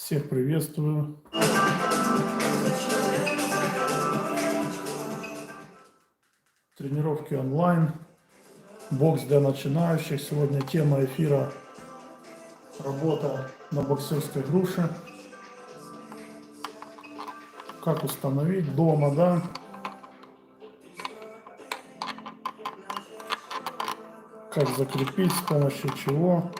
Всех приветствую. Тренировки онлайн. Бокс для начинающих. Сегодня тема эфира — работа на боксерской груше. Как установить дома, да? Как закрепить, с помощью чего.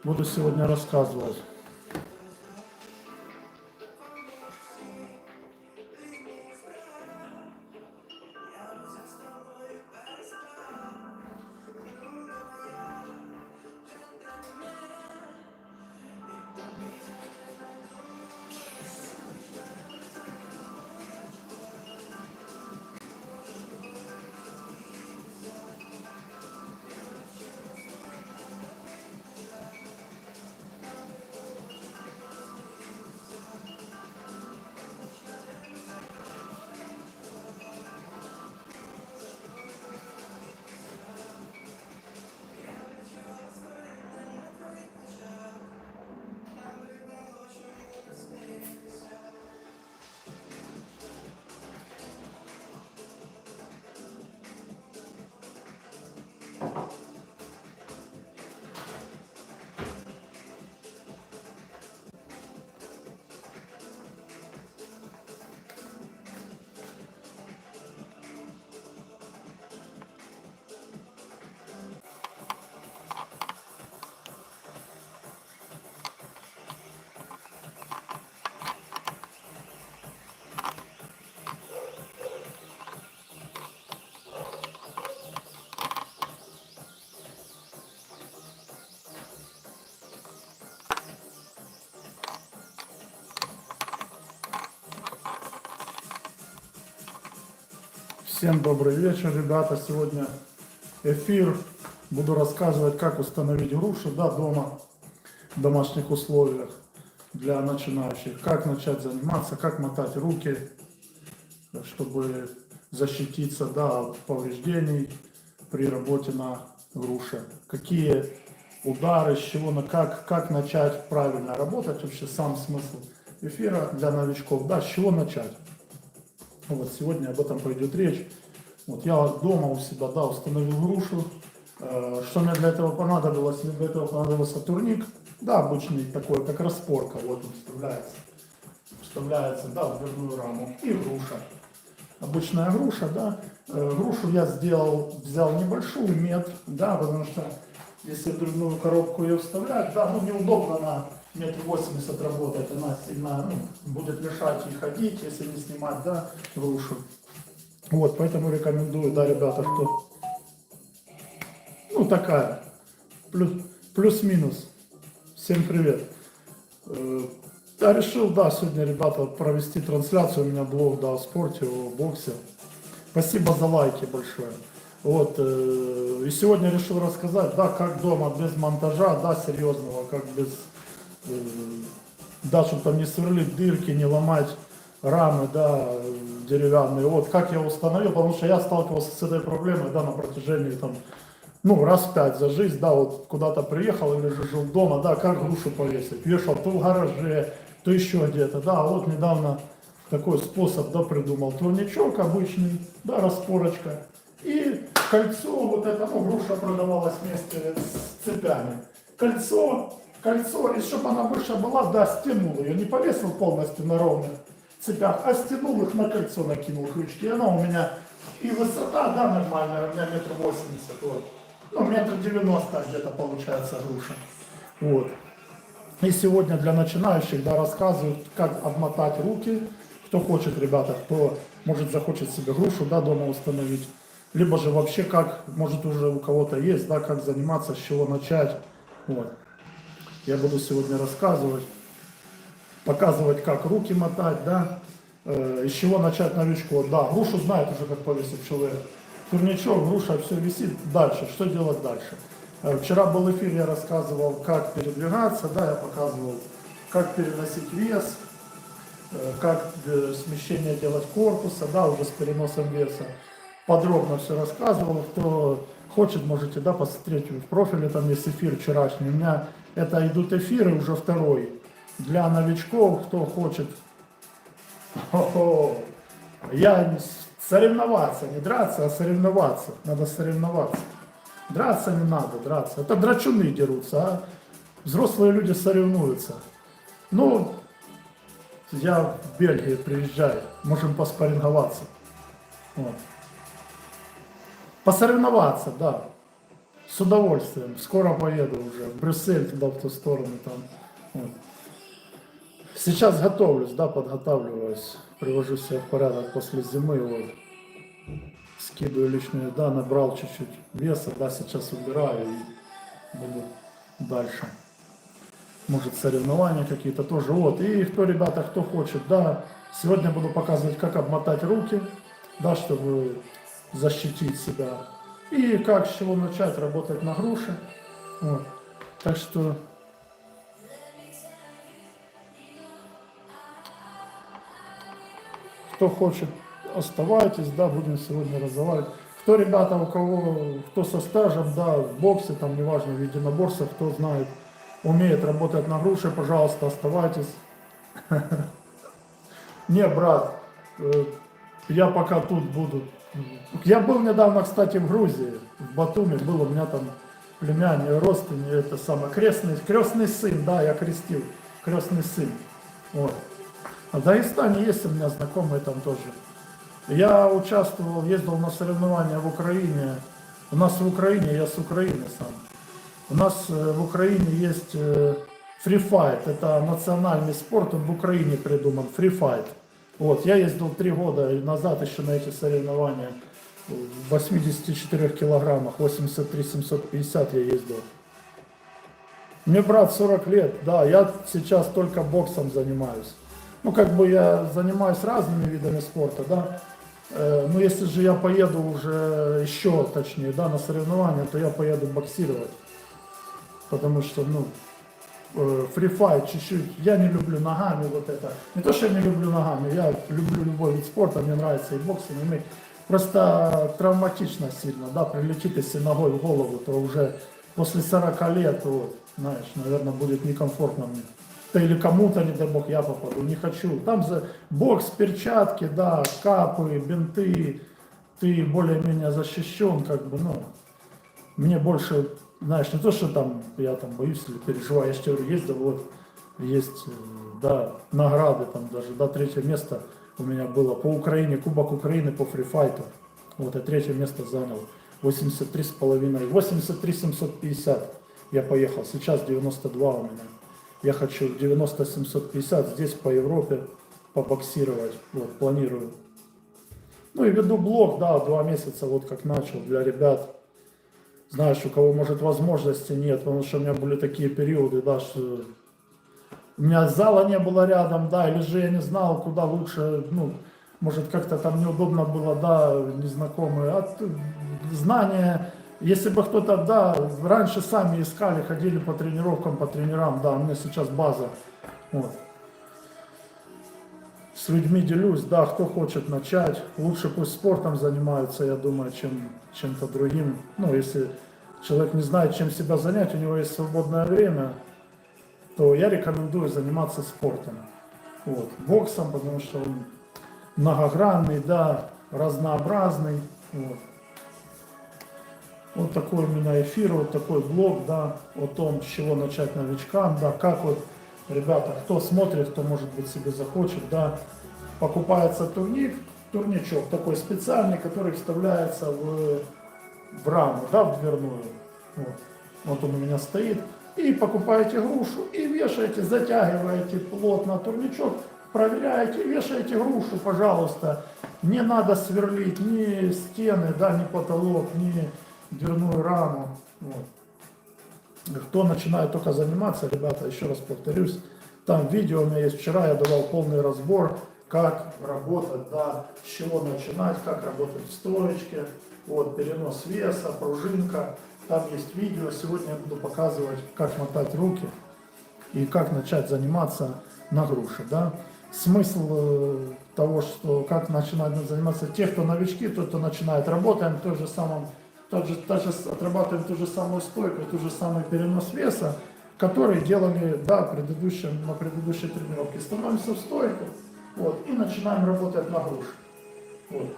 Буду сегодня рассказывать. Всем добрый вечер, ребята. Сегодня эфир. Буду рассказывать, как установить грушу, да, дома, в домашних условиях для начинающих. Как начать заниматься, как мотать руки, чтобы защититься, да, от повреждений при работе на груше. Какие удары, с чего, как начать правильно работать. Вообще сам смысл эфира для новичков. Да, с чего начать. Вот сегодня об этом пойдет речь. Вот я дома у себя, да, установил грушу. Что мне для этого понадобилось? Мне для этого понадобился турник, да, обычный такой, как распорка. Вот он вставляется, да, в дверную раму. И груша. Обычная груша, да. Грушу я взял небольшую, мед, да, потому что если в дверную коробку ее вставлять, да, ну неудобно на 1,80 м работать, она сильно будет мешать и ходить, если не снимать, да, грушу. Вот, поэтому рекомендую, да, ребята, что, ну, такая, плюс-минус. Всем привет. Я решил, да, сегодня, ребята, провести трансляцию, у меня блог, да, о спорте, о боксе. Спасибо за лайки большое. Вот, и сегодня решил рассказать, да, как дома, без монтажа, да, серьезного, как без... Да, чтобы там не сверлить дырки, не ломать рамы, да, деревянные. Вот как я установил, потому что я сталкивался с этой проблемой, да, на протяжении там, ну, раз в 5 за жизнь, да, вот куда-то приехал или же жил дома, да, как грушу повесить. Вешал то в гараже, то еще где-то, да, вот недавно такой способ, да, придумал. Турничок обычный, да, распорочка. И кольцо, вот это, ну, груша продавалась вместе с цепями. Кольцо, и чтобы она выше была, да, стянул ее, не повесил полностью на ровных цепях, а стянул их на кольцо, накинул крючки. И она у меня, и высота, да, нормальная, у меня 1,80 м, вот. Ну, 1,90 м где-то получается груша. Вот. И сегодня для начинающих, да, рассказывают, как обмотать руки. Кто хочет, ребята, кто, может, захочет себе грушу, да, дома установить. Либо же вообще как, может, уже у кого-то есть, да, как заниматься, с чего начать. Вот. Я буду сегодня рассказывать, показывать, как руки мотать, да, из чего начать новичку. Да, грушу знает уже, как повесить человек. Турничок, груша, все висит. Дальше, что делать дальше? Вчера был эфир, я рассказывал, как передвигаться, да, я показывал, как переносить вес, как смещение делать корпуса, да, уже с переносом веса. Подробно все рассказывал. Кто хочет, можете, да, посмотреть в профиле, там есть эфир вчерашний. У меня это идут эфиры, уже второй. Для новичков, кто хочет. Хо-хо. Я соревноваться, не драться, а соревноваться. Надо соревноваться. Драться не надо, драться. Это драчуны дерутся, а взрослые люди соревнуются. Ну, я в Бельгию приезжаю, можем поспарринговаться. Вот. Посоревноваться, да. С удовольствием. Скоро поеду уже в Брюссель, туда, в ту сторону. Там. Вот. Сейчас готовлюсь, да, подготавливаюсь. Привожу себя в порядок после зимы. Вот. Скидываю лишнюю, да, набрал чуть-чуть веса, да, сейчас убираю и буду дальше. Может, соревнования какие-то тоже. Вот. И кто, ребята, кто хочет, да, сегодня буду показывать, как обмотать руки, да, чтобы защитить себя. И как, с чего начать работать на груши. Вот. Так что кто хочет, оставайтесь, да, будем сегодня разговаривать. Кто, ребята, у кого, кто со стажем, да, в боксе, там, неважно, в единоборствах, кто знает, умеет работать на груши, пожалуйста, оставайтесь. Не, брат, я пока тут буду. Я был недавно, кстати, в Грузии, в Батуми, был у меня там племянник, родственник, это самое, крестный сын, да, я крестил, крестный сын. Вот. А в Дагестане есть у меня знакомые там тоже. Я участвовал, ездил на соревнования в Украине. У нас в Украине, я с Украины сам. У нас в Украине есть фрифайт, это национальный спорт, он в Украине придуман, фрифайт. Вот, я ездил 3 года назад еще на эти соревнования, в 84 килограммах, 83-750 я ездил. Мне, брат, 40 лет, да, я сейчас только боксом занимаюсь. Ну, как бы я занимаюсь разными видами спорта, да. Но если же я поеду уже еще, точнее, да, на соревнования, то я поеду боксировать. Потому что, ну, фрифайт чуть-чуть, я не люблю ногами вот это. Не то, что я не люблю ногами, я люблю любой вид спорта, мне нравится и бокс, и ММА. Просто травматично сильно, да, прилетит, если ногой в голову, то уже после 40 лет, вот, знаешь, наверное, будет некомфортно мне. Да или кому-то, не дай бог, я попаду, не хочу. Там за бокс, перчатки, да, капы, бинты, ты более-менее защищен, как бы, ну, мне больше, знаешь, не то, что там, я там боюсь или переживаю, я же тебе говорю, ездил, вот, есть, да, награды, там даже, да, 3-е место у меня было по Украине, Кубок Украины по фрифайту, вот, я 3-е место занял, 83,5, 83,750 я поехал, сейчас 92 у меня. Я хочу 90-750 здесь по Европе побоксировать, вот, планирую. Ну и веду блог, да, 2 месяца, вот как начал, для ребят. Знаешь, у кого, может, возможности нет, потому что у меня были такие периоды, да, что у меня зала не было рядом, да, или же я не знал, куда лучше, ну, может, как-то там неудобно было, да, незнакомые. А знания, если бы кто-то, да, раньше сами искали, ходили по тренировкам, по тренерам, да, у меня сейчас база, вот. С людьми делюсь, да, кто хочет начать, лучше пусть спортом занимаются, я думаю, чем чем-то другим. Ну, если человек не знает, чем себя занять, у него есть свободное время, то я рекомендую заниматься спортом. Вот. Боксом, потому что он многогранный, да, разнообразный. Вот. Вот такой у меня эфир, вот такой блог, да, о том, с чего начать новичкам, да, как вот, ребята, кто смотрит, кто, может быть, себе захочет, да, покупается турничок такой специальный, который вставляется в раму, да, в дверную. Вот. Вот он у меня стоит. И покупаете грушу и вешаете, затягиваете плотно турничок, проверяете, вешаете грушу, пожалуйста. Не надо сверлить ни стены, да, ни потолок, ни дверную раму. Вот. Кто начинает только заниматься, ребята, еще раз повторюсь, там видео у меня есть, вчера я давал полный разбор, как работать, да, с чего начинать, как работать в стоечке, вот, перенос веса, пружинка, там есть видео, сегодня я буду показывать, как мотать руки и как начать заниматься на груше, да. Смысл того, что как начинать заниматься, те, кто новички, тот, кто начинает, работаем в той же самом отрабатываем ту же самую стойку, ту же самый перенос веса, который делали на предыдущей тренировке. Становимся в стойку вот, и начинаем работать на груши. Вот.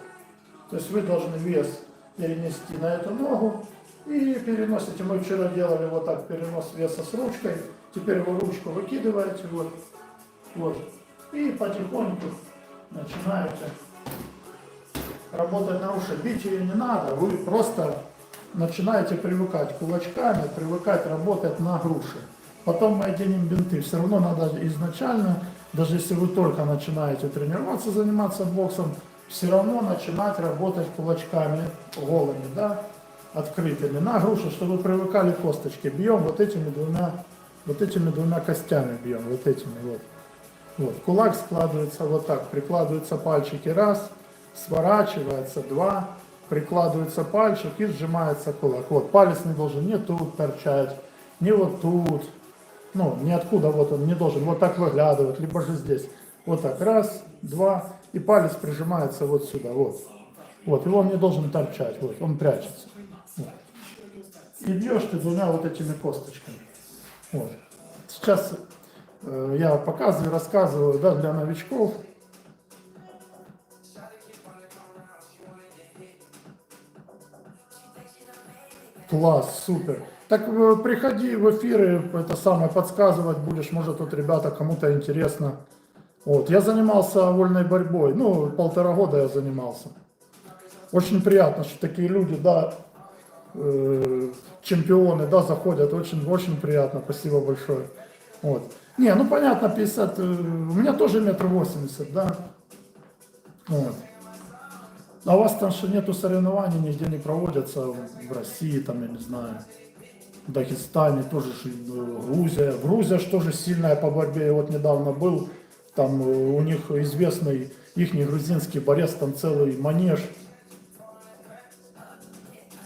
То есть вы должны вес перенести на эту ногу и переносите. Мы вчера делали вот так перенос веса с ручкой. Теперь вы ручку выкидываете вот, и потихоньку начинаете работать на уши. Бить ее не надо, вы просто начинаете привыкать кулачками, привыкать работать на груши. Потом мы оденем бинты. Все равно надо изначально, даже если вы только начинаете тренироваться, заниматься боксом, все равно начинать работать кулачками голыми, да, открытыми на груши, чтобы вы привыкали косточки. Бьем вот этими двумя костями бьем, вот этими вот. Вот. Кулак складывается вот так, прикладываются пальчики раз, сворачивается два, прикладывается пальчик и сжимается кулак. Вот, палец не должен ни тут торчать, ни вот тут, ну, ниоткуда вот он не должен вот так выглядывать, либо же здесь. Вот так, раз, два, и палец прижимается вот сюда, вот. Вот, и он не должен торчать, вот, он прячется. Вот. И бьешь ты двумя вот этими косточками. Вот. Сейчас я показываю, рассказываю, да, для новичков. Класс, супер. Так приходи в эфиры, это самое, подсказывать будешь, может тут ребята кому-то интересно. Вот, я занимался вольной борьбой, ну, 1,5 года я занимался. Очень приятно, что такие люди, да, чемпионы, да, заходят, очень приятно, спасибо большое. Вот. Не, ну понятно, 50, у меня тоже 1,80 м, да. Вот. А у вас там что нету соревнований, нигде не проводятся, в России, там, я не знаю, в Дагестане, тоже Грузия. Грузия что же сильная по борьбе, я вот недавно был, там у них известный ихний грузинский борец, там целый манеж.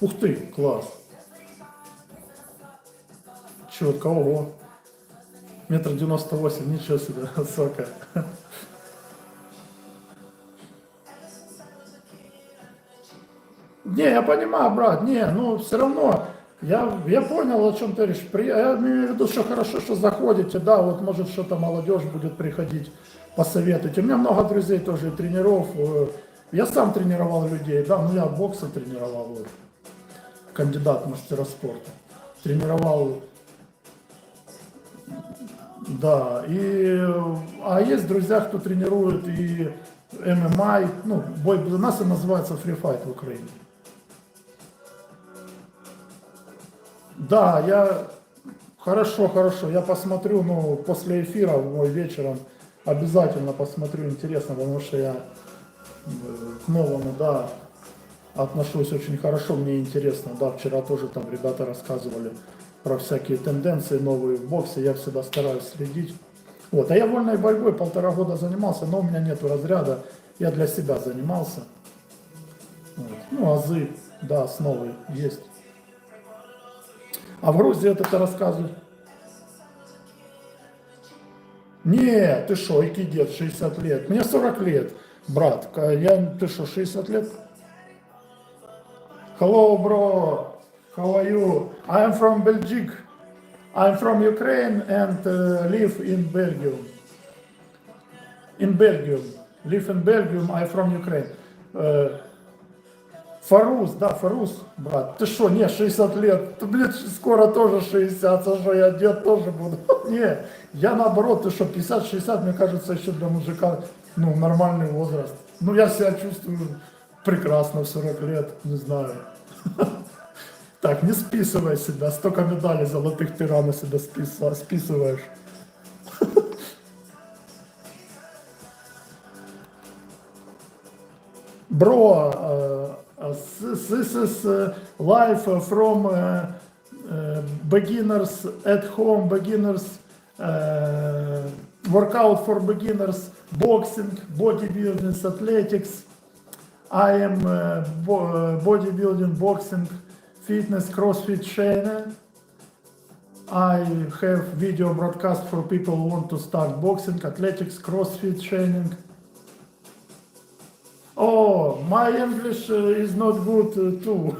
Ух ты, класс. Четко, ого. 1,98 м, ничего себе, высокая. Не, я понимаю, брат, не, ну все равно, я понял, о чем ты говоришь. Я имею в виду, что хорошо, что заходите, да, вот может что-то молодежь будет приходить, посоветуйте. У меня много друзей тоже, тренеров. Я сам тренировал людей, да, ну я бокса тренировал, вот, кандидат в мастера спорта. Тренировал, да, а есть друзья, кто тренирует и ММА, ну, бой, у нас это называется фрифайт в Украине. Да, хорошо, я посмотрю, ну, после эфира, мой вечером, обязательно посмотрю, интересно, потому что я к новому, да, отношусь очень хорошо, мне интересно, да, вчера тоже там ребята рассказывали про всякие тенденции новые в боксе, я всегда стараюсь следить. Вот, а я вольной борьбой 1,5 года занимался, но у меня нету разряда, я для себя занимался. Вот. Ну, азы, да, основы есть. А в Грузии это ты рассказываешь? Нет, ты что, який дед, 60 лет. Мне 40 лет, брат. Ты что, 60 лет? Hello, bro. How are you? I am from Belgium. I'm from Ukraine and live in Belgium. In Belgium. Live in Belgium, I'm from Ukraine. Фарус, да, Фарус, брат. Ты что, не, 60 лет. Ты, блин, скоро тоже 60, а что я дед тоже буду. Не, я наоборот, ты что, 50-60, мне кажется, еще для мужика, ну, нормальный возраст. Ну, я себя чувствую прекрасно в 40 лет, не знаю. Так, не списывай себя, столько медалей золотых ты рано себя списываешь. Bro, this is life from beginners at home, beginners workout for beginners, boxing, bodybuilding, athletics. I am bodybuilding, boxing, fitness, CrossFit trainer. I have video broadcast for people who want to start boxing, athletics, CrossFit training. Oh, my English is not good too.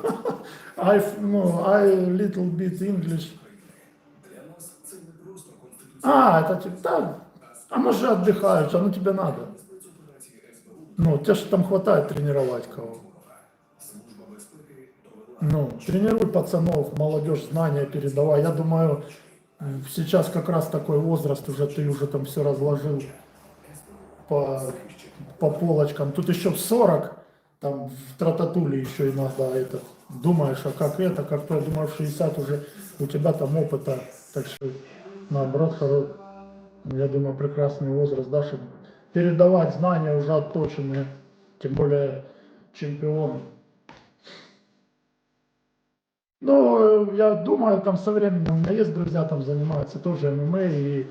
Ну, I little bit English. Это типа, да, а может отдыхаешь, а ну тебе надо. Ну, тебе же там хватает тренировать кого. Ну, тренируй пацанов, молодежь, знания передавай. Я думаю, сейчас как раз такой возраст, уже ты уже там все разложил по, по полочкам. Тут еще в 40, там в трататуле еще иногда это. Думаешь, а как это, как то, я думаю, в 60 уже у тебя там опыта. Так что, наоборот, я думаю, прекрасный возраст, да, чтобы передавать знания уже отточенные, тем более чемпион. Ну, я думаю, там со временем, у меня есть друзья, там занимаются тоже ММА, и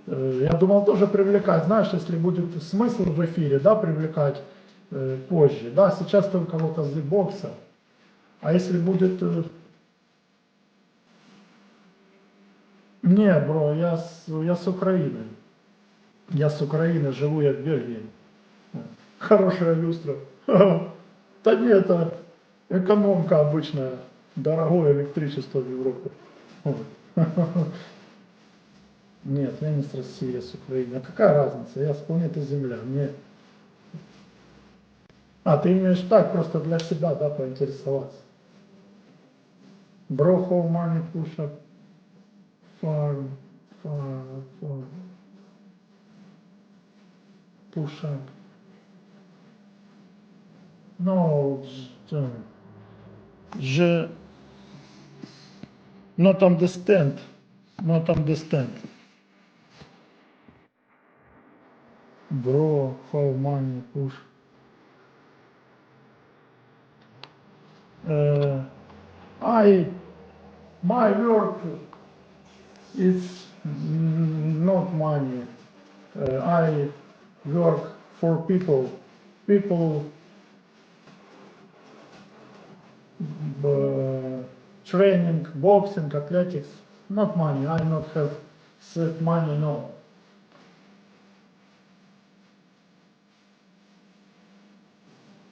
я думал тоже привлекать, знаешь, если будет смысл в эфире, да, привлекать позже, да, сейчас только вот азы бокса, а если будет... Не, бро, я с Украины, живу я в Бельгии. Хорошая люстра. Да нет, это экономка обычная, дорогое электричество в Европе. Вот. Нет, я не с России, я с Украины. А какая разница? Я с планеты Земля. Мне... А, ты имеешь так, просто для себя, да, поинтересоваться. Bro, how money push up farm, push up. No, je not understand. Not understand. Bro, how money push. Uh, my work is not money. I work for people. People training, boxing, athletics. Not money. I not have set money. No.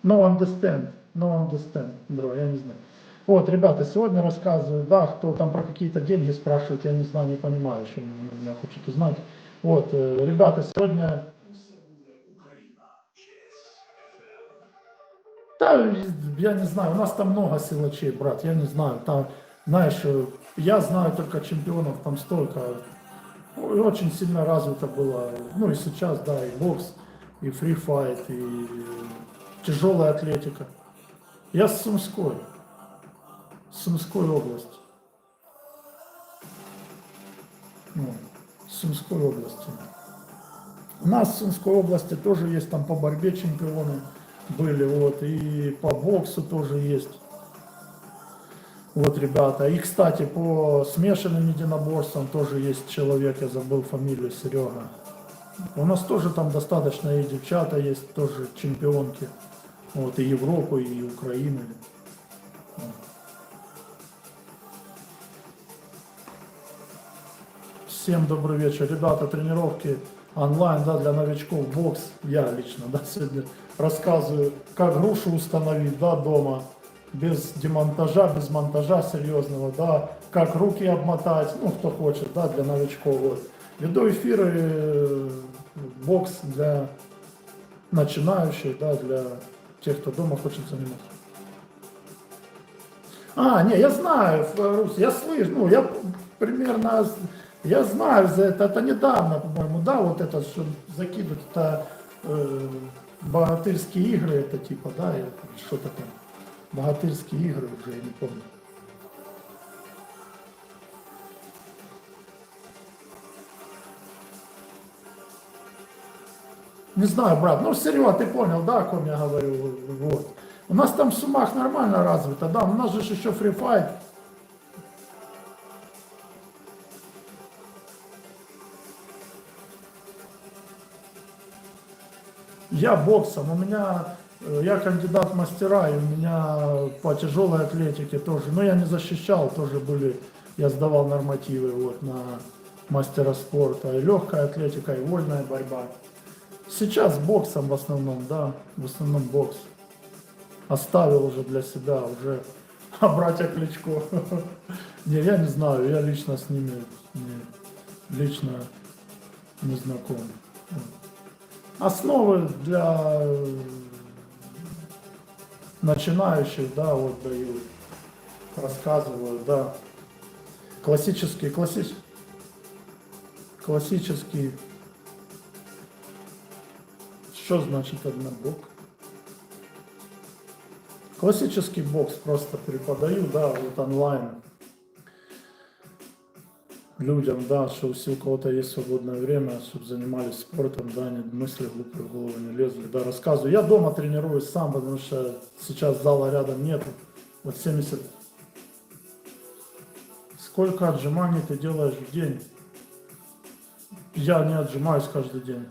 No understand. No understand, bro. Я не знаю. Вот, ребята, сегодня рассказываю, да, кто там про какие-то деньги спрашивает, я не знаю, не понимаю, что меня хочет узнать. Вот, ребята, сегодня... Да, я не знаю, у нас там много силачей, брат, я не знаю, там, знаешь, я знаю только чемпионов, там столько, очень сильно развито было, ну и сейчас, да, и бокс, и фрифайт, и тяжелая атлетика. Я с Сумской области. Ну, Сумской области. У нас в Сумской области тоже есть там по борьбе чемпионы были, вот, и по боксу тоже есть. Вот, ребята. И, кстати, по смешанным единоборствам тоже есть человек, я забыл фамилию, Серега. У нас тоже там достаточно и девчата есть, тоже чемпионки. Вот, и Европы, и Украины. Всем добрый вечер. Ребята, тренировки онлайн, да, для новичков, бокс. Я лично, да, сегодня рассказываю, как грушу установить, да, дома. Без демонтажа, без монтажа серьезного, да, как руки обмотать, ну, кто хочет, да, для новичков, вот. Веду эфиры, бокс для начинающих, да, для тех, кто дома хочет заниматься. Не, я знаю, Русь, я слышу, ну, я примерно, я знаю за это недавно, по-моему, да, вот это, что закидывают, это богатырские игры, это типа, да, что-то там. Богатырские игры уже, я не помню. Не знаю, брат, ну Серега, ты понял, да, о ком я говорю, вот. У нас там в Сумах нормально развито, да, у нас же еще фрифайт. Я боксом, я кандидат в мастера, и у меня по тяжелой атлетике тоже, но я не защищал, тоже были, я сдавал нормативы вот на мастера спорта, и легкая атлетика, и вольная борьба. Сейчас боксом в основном, да, в основном бокс. Оставил уже для себя, уже А братья Кличко? Не, я не знаю, я лично с ними лично не знаком. Основы для начинающих, да, вот дают, рассказывают, да. Классический, что значит однобок? Классический бокс просто преподаю, да, вот онлайн людям, да, что если у кого-то есть свободное время, чтобы занимались спортом, да, не мысли глупые в голову не лезли, да, рассказываю. Я дома тренируюсь сам, потому что сейчас зала рядом нету. Вот 70. Сколько отжиманий ты делаешь в день? Я не отжимаюсь каждый день.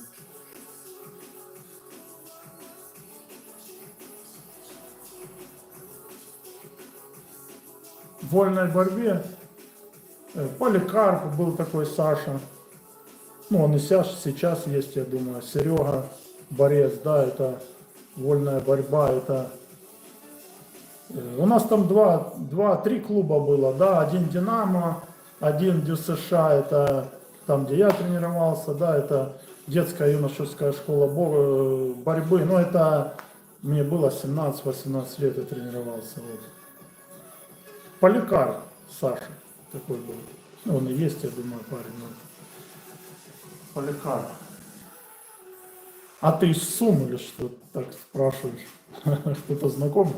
В вольной борьбе Поликарп был такой, Саша. Ну, он и сейчас есть, я думаю. Серега, борец, да, это вольная борьба, это... У нас там три клуба было, да, один Динамо, один Дю США, это там, где я тренировался, да, это детская юношеская школа борьбы, но это мне было 17-18 лет, я тренировался. Вот. Поликарп, Саша, такой был. Ну, он и есть, я думаю, парень. Но... Поликарп. А ты из Сум или что, так спрашиваешь? Кто-то знакомый?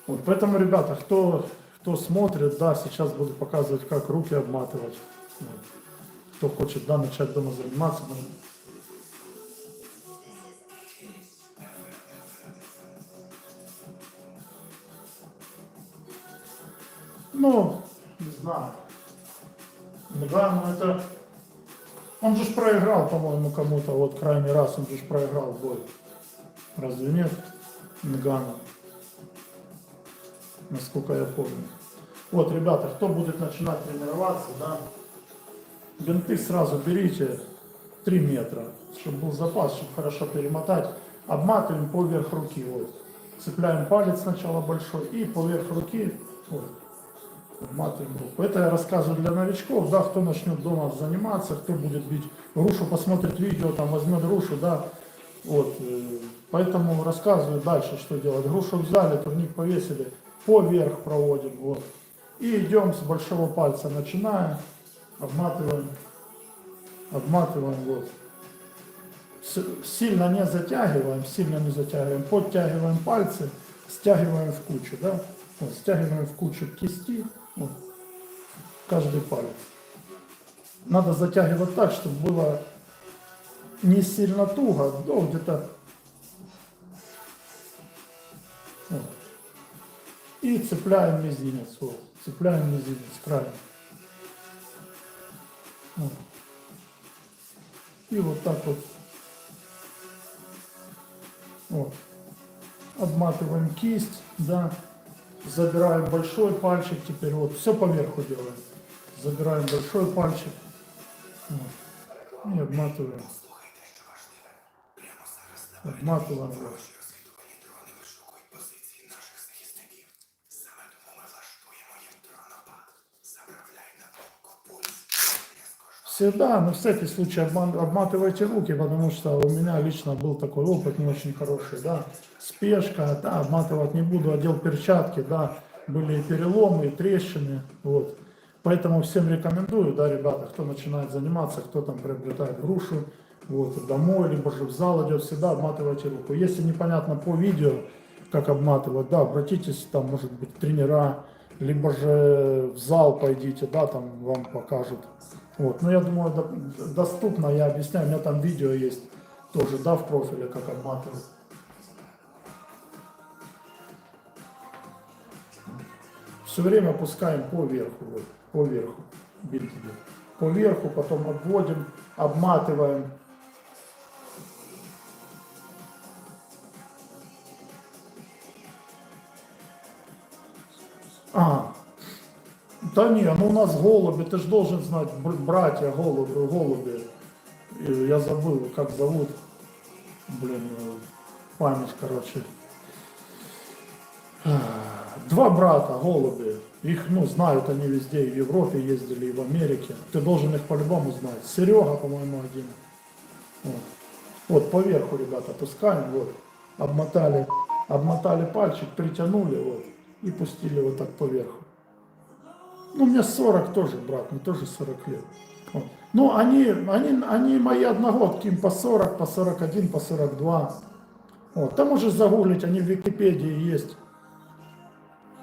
Вот, поэтому, ребята, кто смотрит, да, сейчас буду показывать, как руки обматывать. Вот. Кто хочет, да, начать дома заниматься. Ну, не знаю. Нгану это... Он же проиграл, по-моему, кому-то, вот крайний раз он же проиграл бой. Разве нет? Нгану. Насколько я помню. Вот, ребята, кто будет начинать тренироваться, да, бинты сразу берите 3 метра, чтобы был запас, чтобы хорошо перемотать. Обматываем поверх руки, вот. Цепляем палец сначала большой и поверх руки, вот, обматываем руку. Это я рассказываю для новичков, да, кто начнет дома заниматься, кто будет бить грушу, посмотрит видео, там возьмет грушу, да, вот. Поэтому рассказываю дальше, что делать. Грушу взяли, турник повесили, поверх проводим, вот. И идем с большого пальца, начинаем, обматываем, вот. Сильно не затягиваем, подтягиваем пальцы, стягиваем в кучу, да, вот, стягиваем в кучу кисти, вот, каждый палец. Надо затягивать так, чтобы было не сильно туго, но где-то вот. И цепляем мизинец, вот, цепляем мизинец крайне. Вот. И вот так вот. Вот. Обматываем кисть, да, забираем большой пальчик, теперь вот, все поверху делаем. Забираем большой пальчик, вот, и обматываем. Обматываем. Вот. Всегда, на всякий случай обматывайте руки, потому что у меня лично был такой опыт не очень хороший, да, спешка, да, обматывать не буду, одел перчатки, да, были и переломы, и трещины, вот. Поэтому всем рекомендую, да, ребята, кто начинает заниматься, кто там приобретает грушу, вот, домой, либо же в зал идет, всегда обматывайте руку. Если непонятно по видео, как обматывать, да, обратитесь, там, может быть, тренера, либо же в зал пойдите, да, там вам покажут. Вот, ну я думаю, доступно, я объясняю, у меня там видео есть тоже, да, в профиле, как обматывать. Все время опускаем поверху, вот, поверху, бинты, поверху, потом обводим, обматываем. Да не, ну у нас голуби, ты же должен знать, братья голуби. Я забыл, как зовут. блин, память, короче. Два брата, голуби. Их, ну, знают они везде, и в Европе ездили, и в Америке. Ты должен их по-любому знать. Серега, по-моему, один. Вот. Вот поверху, ребята, пускаем, вот. Обмотали пальчик, притянули, вот. И пустили вот так поверху. Ну, мне 40 тоже, брат, мне тоже 40 лет. Вот. Ну, они мои одногодки, им по 40, по 41, по 42. Вот. Там можешь загуглить, они в Википедии есть.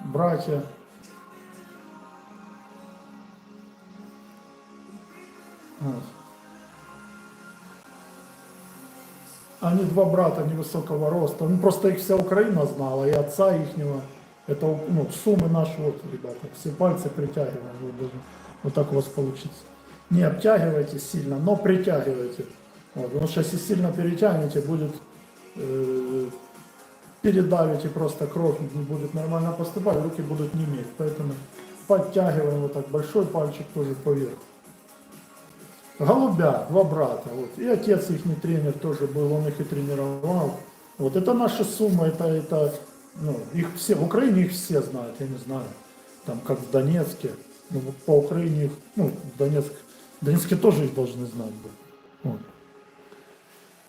Братья. Вот. Они два брата невысокого роста. Ну, просто их вся Украина знала, и отца ихнего. Это, ну, суммы наши, вот, ребята. Все пальцы притягиваем. Вот так у вас получится. Не обтягивайте сильно, но притягивайте. Вот, потому что если сильно перетянете, будет передавите, просто кровь не будет нормально поступать, руки будут неметь. Поэтому подтягиваем вот так, большой пальчик тоже поверх. Голубя, два брата. Вот. И отец их тренер тоже был, он их и тренировал. Вот это наша сумма, это ну, их все, в Украине их все знают, я не знаю. Там как в Донецке. Ну, по Украине их, ну, в Донецке тоже их должны знать быть. Вот.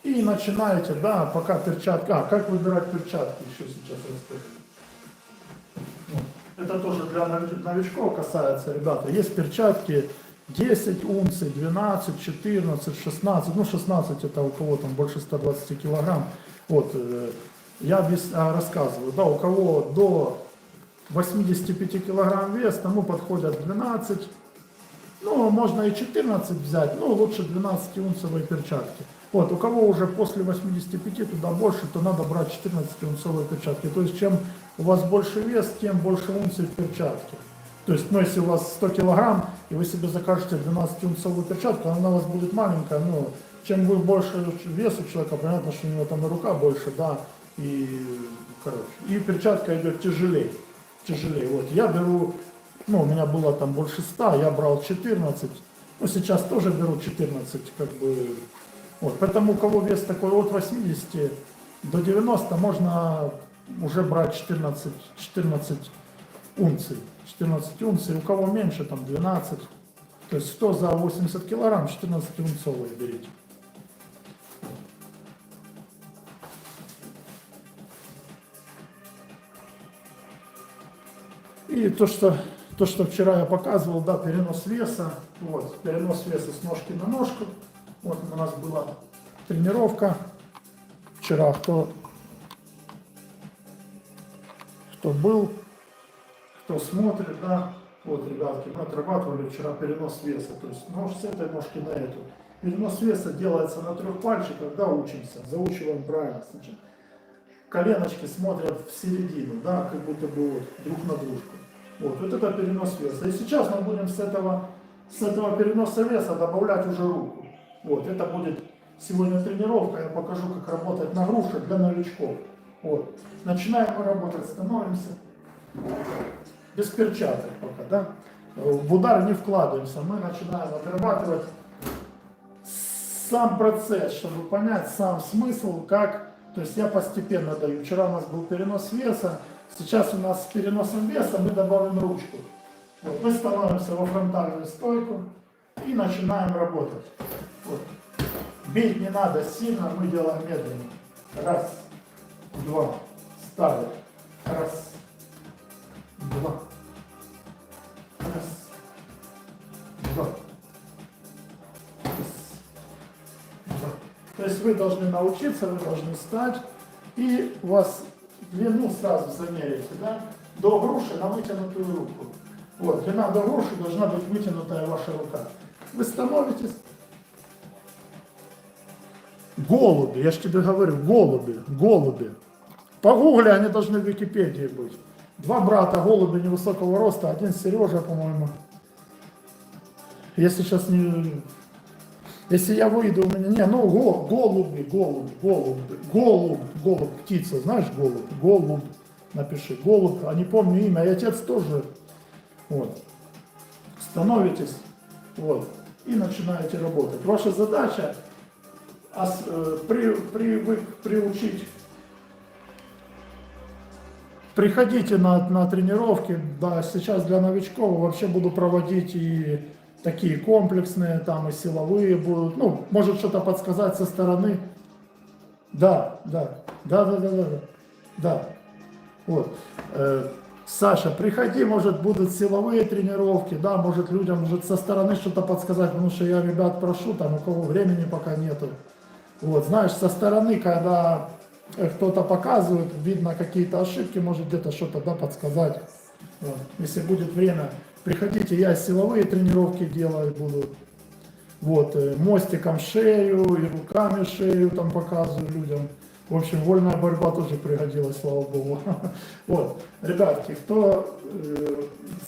И начинаете, да, пока перчатки. Как выбирать перчатки, еще сейчас расскажу. Вот. Это тоже для новичков касается, ребята. Есть перчатки 10 унций, 12, 14, 16. Ну, 16 это у кого там больше 120 килограмм. Вот, я рассказываю, да, у кого до 85 килограмм вес, тому подходят 12. Ну, можно и 14 взять, но лучше 12-унцевые перчатки. Вот, у кого уже после 85, туда больше, то надо брать 14-унцовые перчатки. То есть, чем у вас больше вес, тем больше унций в перчатке. То есть, ну, если у вас 100 килограмм, и вы себе закажете 12-унцовую перчатку, она у вас будет маленькая, но чем вы больше вес у человека, понятно, что у него там и рука больше, да, и, короче, и перчатка идет тяжелее. Вот, я беру, ну, у меня было там больше 100, я брал 14, ну, сейчас тоже беру 14, как бы, вот, поэтому у кого вес такой от 80 до 90, можно уже брать 14 унций. 14 унций, у кого меньше, там 12. То есть 100 за 80 килограмм, 14 унцовые берите. И то, что вчера я показывал, да, перенос веса. Вот, перенос веса с ножки на ножку. Вот у нас была тренировка вчера, кто был, кто смотрит, да, вот, ребятки, мы отрабатывали вчера перенос веса, то есть с этой ножки на эту. Перенос веса делается на 3 пальчиках, да, учимся, заучиваем правильно. Значит, коленочки смотрят в середину, да, как будто бы вот друг на дружку. Вот это перенос веса. И сейчас мы будем с этого переноса веса добавлять уже руку. Вот, это будет сегодня тренировка, я покажу, как работать на груше для новичков. Вот. Начинаем мы работать, становимся без перчаток пока, да. В удар не вкладываемся, мы начинаем отрабатывать сам процесс, чтобы понять сам смысл, как, то есть я постепенно даю. Вчера у нас был перенос веса, сейчас у нас с переносом веса мы добавим ручку. Вот, мы становимся во фронтальную стойку и начинаем работать. Вот. Бить не надо сильно, мы делаем медленно. Раз, два, ставим. Раз, два, раз, два, раз, два. То есть вы должны научиться, вы должны стать, и у вас длину сразу замерите, да, до груши на вытянутую руку. Вот, длина до груши должна быть вытянутая ваша рука. Вы становитесь. Голуби, я же тебе говорю, голуби. Погугли, они должны в Википедии быть. Два брата, голуби невысокого роста, один Сережа, по-моему. Если сейчас не... Если я выйду, у меня... голубь, птица, знаешь, голубь, напиши, голубь, а не помню имя, и отец тоже. Вот. Становитесь, вот, и начинаете работать. Ваша задача приучить. Приходите на тренировки, да, сейчас для новичков вообще буду проводить и такие комплексные, там и силовые будут, ну, может что-то подсказать со стороны. Да, да, вот. Саша, приходи, может будут силовые тренировки, да, может людям может со стороны что-то подсказать, потому что я ребят прошу, там у кого времени пока нету. Вот, знаешь, со стороны, когда кто-то показывает, видно какие-то ошибки, может где-то что-то, да, подсказать. Вот. Если будет время, приходите, я силовые тренировки делать буду. Вот, мостиком шею и руками шею там показываю людям. В общем, вольная борьба тоже пригодилась, слава богу. Вот, ребятки, кто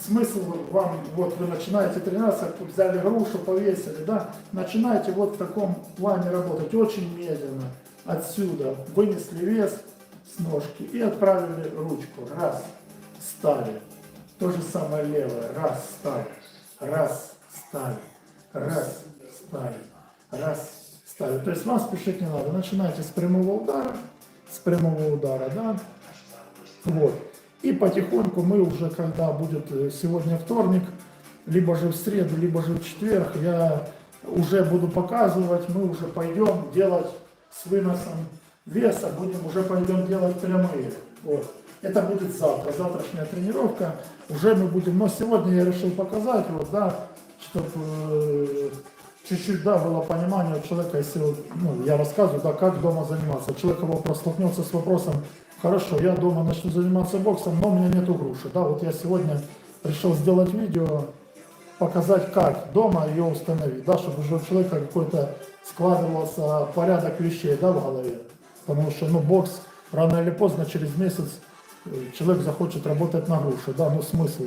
смысл вам, вот вы начинаете тренироваться, взяли грушу, повесили, да, начинайте вот в таком плане работать, очень медленно. Отсюда вынесли вес с ножки и отправили ручку. Раз, стали. То же самое левое. Раз, стали. Раз, стали. Раз, стали. Раз, стали. То есть вам спешить не надо. Начинайте с прямого удара, да. Вот. И потихоньку мы уже, когда будет сегодня вторник, либо же в среду, либо же в четверг, я уже буду показывать, мы уже пойдем делать с выносом веса, уже пойдем делать прямые. Вот. Это будет завтра, завтрашняя тренировка. Уже мы будем, но сегодня я решил показать, вот, да, чтобы чуть-чуть, да, было понимание у человека, если, ну, я рассказываю, да, как дома заниматься. Человек вопрос столкнется с вопросом, хорошо, я дома начну заниматься боксом, но у меня нету груши. Да, вот я сегодня решил сделать видео, показать, как дома ее установить, да, чтобы уже у человека какой-то складывался порядок вещей, да, в голове. Потому что, ну, бокс рано или поздно, через месяц человек захочет работать на груше, да, ну, смысл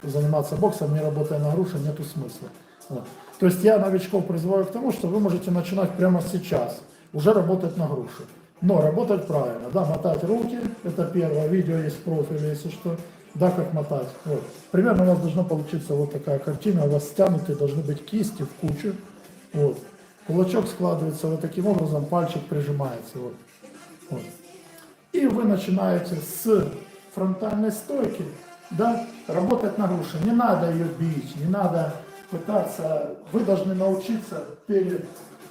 заниматься боксом, не работая на груше, нету смысла. Вот. То есть я новичков призываю к тому, что вы можете начинать прямо сейчас, уже работать на груше. Но работать правильно, да, мотать руки, это первое, видео есть в профиле, если что, да, как мотать. Вот. Примерно у вас должна получиться вот такая картина, у вас стянутые должны быть кисти в кучу, вот. Кулачок складывается вот таким образом, пальчик прижимается, вот. Вот. И вы начинаете с фронтальной стойки, да, работать на груше. Не надо ее бить, не надо пытаться, вы должны научиться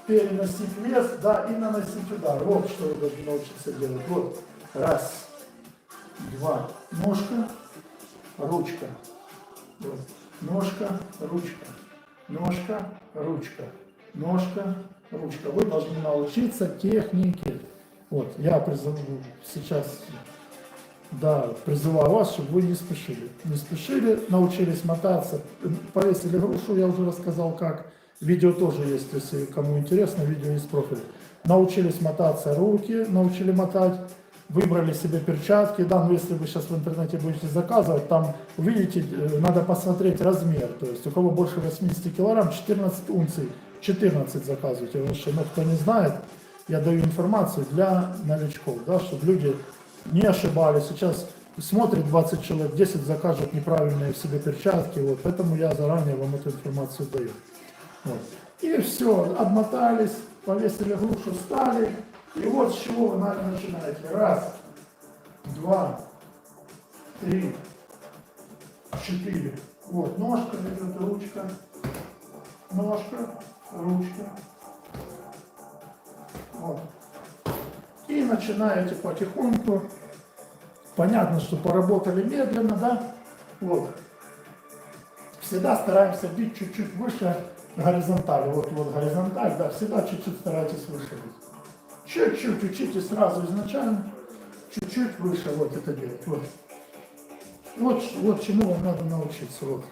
переносить вес, да, и наносить удар. Вот что вы должны научиться делать. Вот, раз, два, ножка, ручка, вот. Ножка, ручка, ножка, ручка, ножка, ручка. Вы должны научиться технике. Вот, я сейчас, да, призываю вас, чтобы вы не спешили. Не спешили, научились мотаться, повесили грушу, я уже рассказал как. Видео тоже есть, если кому интересно, видео есть в профиле. Научились мотаться руки, научили мотать, выбрали себе перчатки, да, но если вы сейчас в интернете будете заказывать, там увидите, надо посмотреть размер, то есть у кого больше 80 килограмм, 14 унций, 14 заказывайте, потому что, ну, кто не знает, я даю информацию для новичков, да, чтобы люди не ошибались. Сейчас смотрит 20 человек, 10 закажут неправильные себе перчатки, вот, поэтому я заранее вам эту информацию даю. Вот. И все, обмотались, повесили грушу, встали, и вот с чего вы начинаете. Раз, два, три, четыре. Вот, ножка идет, ручка, ножка, ручка. Вот. И начинаете потихоньку. Понятно, что поработали медленно, да? Вот. Всегда стараемся бить чуть-чуть выше горизонтали. Вот горизонталь, да, всегда чуть-чуть старайтесь выше бить. Чуть-чуть учите сразу изначально, чуть-чуть выше вот это делать. Вот чему вам надо научиться. Вот.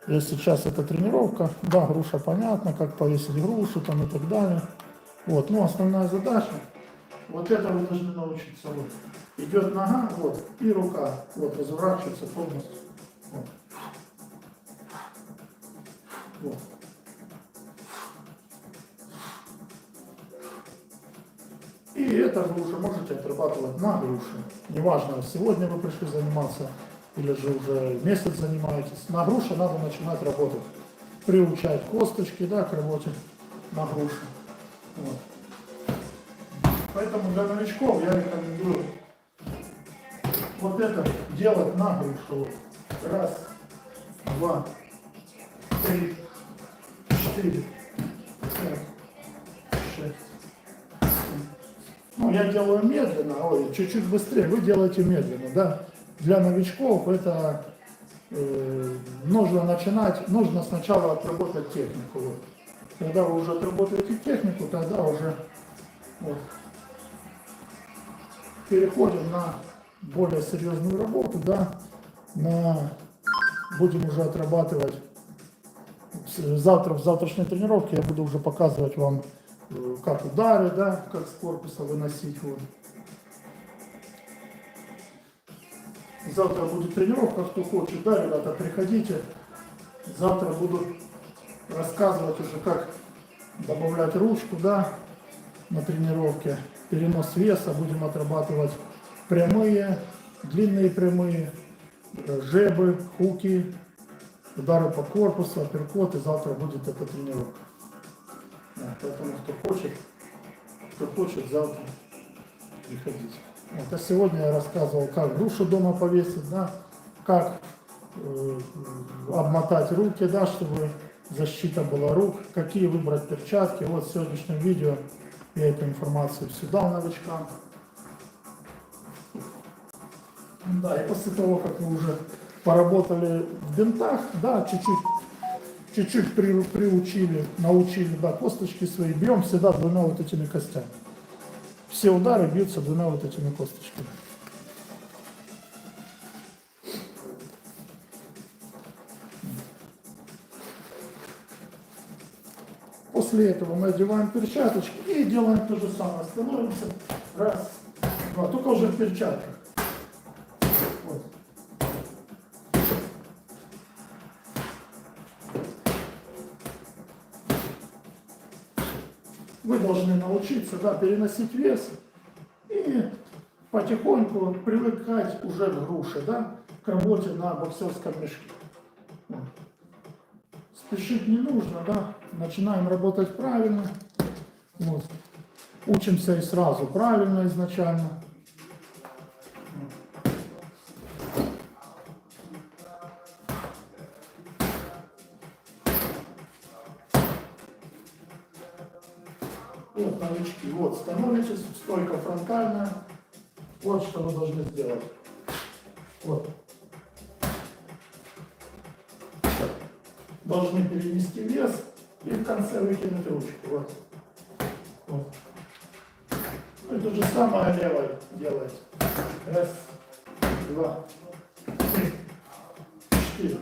Если сейчас это тренировка, да, груша понятно, как повесить грушу там и так далее. Вот, ну основная задача, вот это вы должны научиться. Вот. Идет нога, вот, и рука, вот, разворачивается полностью. Вот. Вот. И это вы уже можете отрабатывать на груше. Неважно, сегодня вы пришли заниматься, или же уже месяц занимаетесь. На груше надо начинать работать. Приучать косточки, да, к работе на груше. Вот. Поэтому для новичков я рекомендую вот это делать на грушу. Раз, два, три, четыре, пять, шесть. Ну, я делаю медленно, ой, чуть-чуть быстрее, вы делаете медленно, да. Для новичков это нужно начинать, нужно сначала отработать технику. Вот. Когда вы уже отработаете технику, тогда уже вот, переходим на более серьезную работу, да, будем уже отрабатывать. Завтра в завтрашней тренировке я буду уже показывать вам, как удары, да, как с корпуса выносить. Вот. Завтра будет тренировка, кто хочет, да, ребята, приходите. Завтра буду рассказывать уже, как добавлять ручку, да, на тренировке. Перенос веса, будем отрабатывать прямые, длинные прямые, жебы, хуки, удары по корпусу, апперкоты. Завтра будет эта тренировка. Да, поэтому кто хочет, завтра приходите. Вот, а сегодня я рассказывал, как грушу дома повесить, да, как обмотать руки, да, чтобы защита была рук, какие выбрать перчатки. Вот в сегодняшнем видео я эту информацию всю дал новичкам. Да, и после того, как вы уже поработали в бинтах, да, чуть-чуть приучили, научили, да, косточки свои, бьем всегда двумя вот этими костями. Все удары бьются двумя вот этими косточками. После этого мы одеваем перчаточки и делаем то же самое. Становимся, раз, два, только уже в перчатках. Вот. Вы должны научиться, да, переносить вес и потихоньку привыкать уже к груше, да, к работе на боксерском мешке. Вот. Спешить не нужно, да, начинаем работать правильно, вот. Учимся и сразу правильно изначально. Вот новички, вот становитесь, стойка фронтальная, вот что вы должны сделать. Вот. Должны перенести вес и в конце выкинуть ручку. Вот. Вот. Ну, и то же самое левой делаете. Раз, два, три, четыре.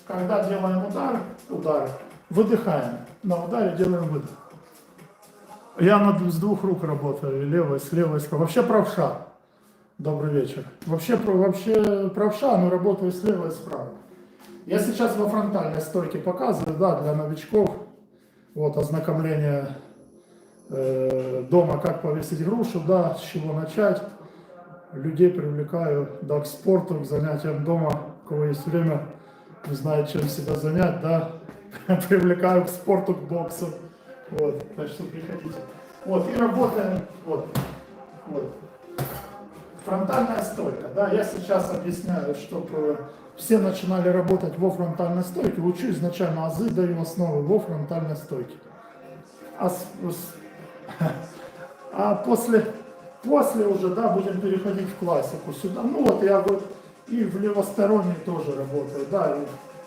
Когда делаем удар, выдыхаем. На ударе делаем выдох. Я с двух рук работаю, левой, с левой, с правой. Вообще правша. Добрый вечер. Вообще правша, но работаю с левой и с правой. Я сейчас во фронтальной стойке показываю, да, для новичков. Вот ознакомление дома, как повесить грушу, да, с чего начать. Людей привлекаю, да, к спорту, к занятиям дома. У кого есть время, не знает, чем себя занять, да. Привлекаю к спорту, к боксу. Вот, так что приходите. Вот, и работаем, вот. Фронтальная стойка, да, я сейчас объясняю, чтобы все начинали работать во фронтальной стойке, учу изначально азы, даю основы во фронтальной стойке. А после уже, да, будем переходить в классику сюда. Ну вот я вот и в левосторонней тоже работаю, да,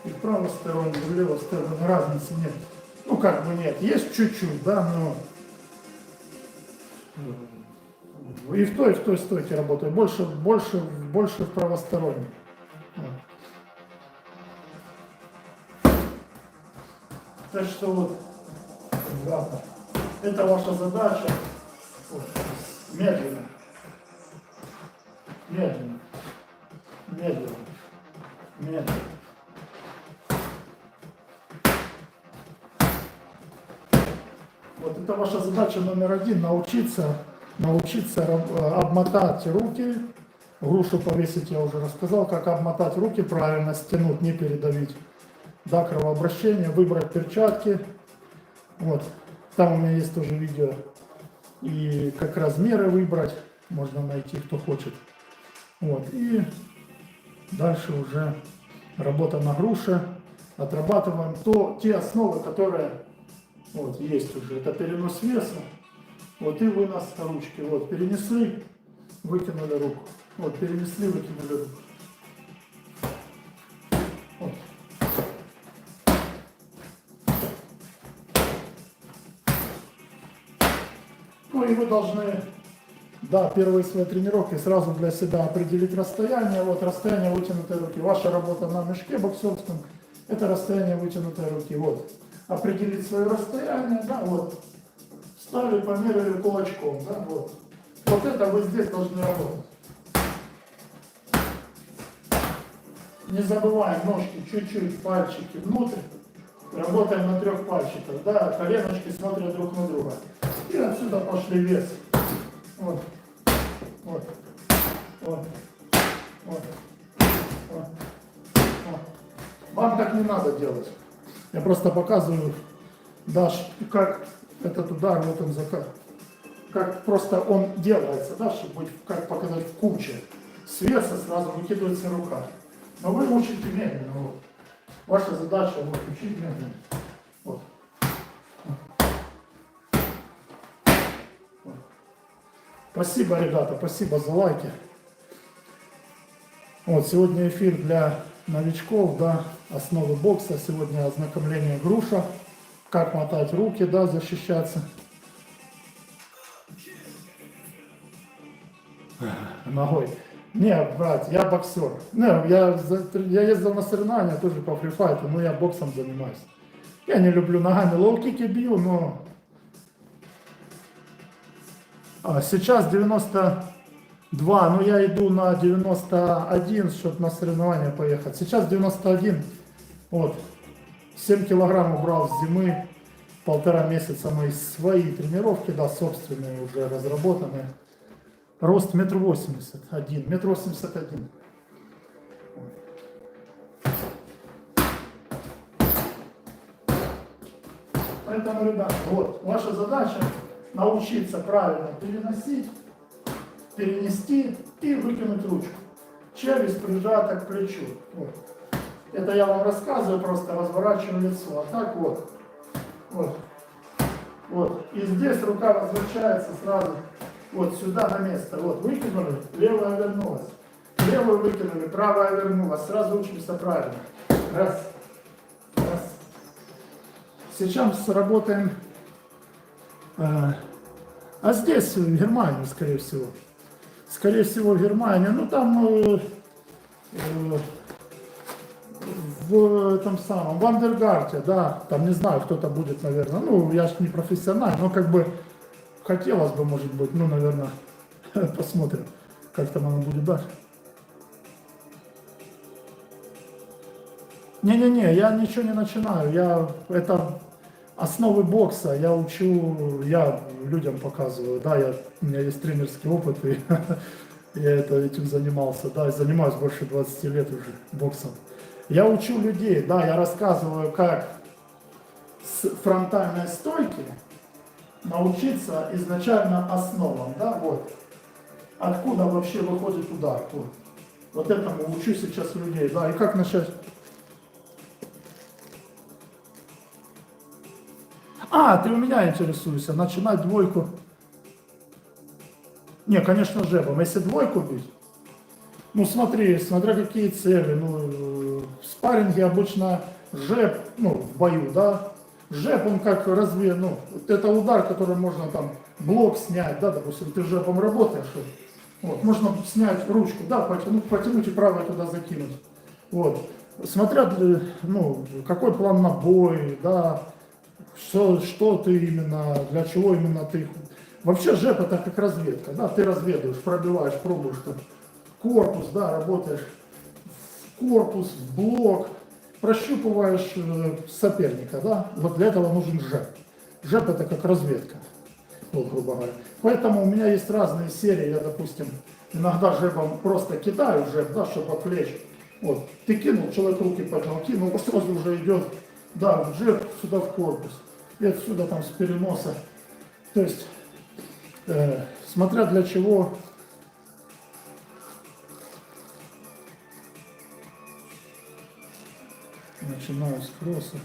и в правосторонней, и в левосторонней, разницы нет. Ну как бы нет, есть чуть-чуть, да, но и в той стойке работаю, больше в правосторонней. Так что вот, ребята, это ваша задача. Вот, медленно. Вот это ваша задача номер один, научиться обмотать руки. Грушу повесить я уже рассказал, как обмотать руки правильно, стянуть, не передавить. Да, кровообращение, выбрать перчатки. Вот, там у меня есть тоже видео, и как размеры выбрать, можно найти, кто хочет. Вот, и дальше уже работа на груше, отрабатываем те основы, которые вот есть уже. Это перенос веса, вот и вынос ручки. Вот, перенесли, выкинули руку. Вот, перенесли, выкинули руку. Вот. Ну и вы должны, да, первые свои тренировки сразу для себя определить расстояние. Вот расстояние вытянутой руки. Ваша работа на мешке боксерском — это расстояние вытянутой руки. Вот. Определить свое расстояние, да, вот. Встали, померили кулачком, да, вот. Вот это вы здесь должны работать. Не забываем ножки чуть-чуть, пальчики внутрь. Работаем на 3 пальчиках, да, коленочки смотрят друг на друга. И отсюда пошли вес. Вот, вот, вот, вот, вот, вот. Вам так не надо делать. Я просто показываю, да, как этот удар, вот он закат, как просто он делается, да, чтобы быть, как показать, в куче. С веса сразу выкидывается рука. Но вы учите медленно. Вот. Ваша задача вот, учить медленно. Вот. Вот. Спасибо, ребята, спасибо за лайки. Вот, сегодня эфир для новичков, да, основы бокса. Сегодня ознакомление груша, как мотать руки, да, защищаться. Ногой. Не, брат, я боксер. Не, я ездил на соревнования тоже по фрифайту, но я боксом занимаюсь. Я не люблю ногами, лоу-кики бью, но... сейчас 92, но я иду на 91, чтобы на соревнования поехать. Сейчас 91, вот, 7 килограмм убрал с зимы, 1,5 месяца мои свои тренировки, да, собственные уже разработанные. Рост 1,81 м, 1,81 м. Поэтому, ребята, вот, ваша задача научиться правильно переносить, перенести и выкинуть ручку. Челюсть прижата к плечу. Вот. Это я вам рассказываю, просто разворачиваю лицо. А так вот. Вот. Вот. И здесь рука возвращается сразу вот сюда на место. Вот, выкинули, левая вернулась. Левую выкинули, правая вернулась. Сразу учимся правильно. Раз. Раз. Сейчас работаем. А здесь в Германии, скорее всего. Скорее всего, в Германии. Ну там в этом самом, в Андергарте, да, там не знаю, кто-то будет, наверное. Ну, я же не профессиональный, но как бы хотелось бы, может быть, ну, наверное, посмотрим, как там оно будет дальше. Не-не-не, я ничего не начинаю, это основы бокса, я учу, я людям показываю, да, у меня есть тренерский опыт, и я этим занимался, да, и занимаюсь больше 20 лет уже боксом. Я учу людей, да, я рассказываю, как с фронтальной стойки научиться изначально основам, да, вот, откуда вообще выходит удар, вот этому учу сейчас людей, да, и как начать. Ты у меня интересуешься, начинать двойку. Не, конечно, жебом. Если двойку бить, ну смотри, смотря какие цели. Ну, в спарринге обычно жеб, ну, в бою, да. Жеб, он как ну, это удар, который можно там блок снять, да, допустим, ты жебом работаешь. Вот, можно снять ручку, да, потянуть и правой туда закинуть. Вот. Смотря, ну, какой план на бой, да. Что ты именно, для чего именно ты... Вообще жеп это как разведка, да, ты разведываешь, пробиваешь, пробуешь там корпус, да, работаешь в корпус, в блок, прощупываешь соперника, да, вот для этого нужен жеп. Жеп это как разведка, вот, грубо говоря. Поэтому у меня есть разные серии, я, допустим, иногда жепом просто кидаю жеп, да, чтобы отвлечь. Вот, ты кинул, человек руки поднял, кинул, сразу уже идет, да, жеп сюда в корпус. И отсюда там с переноса. То есть Смотря для чего. Начинаю с кросса.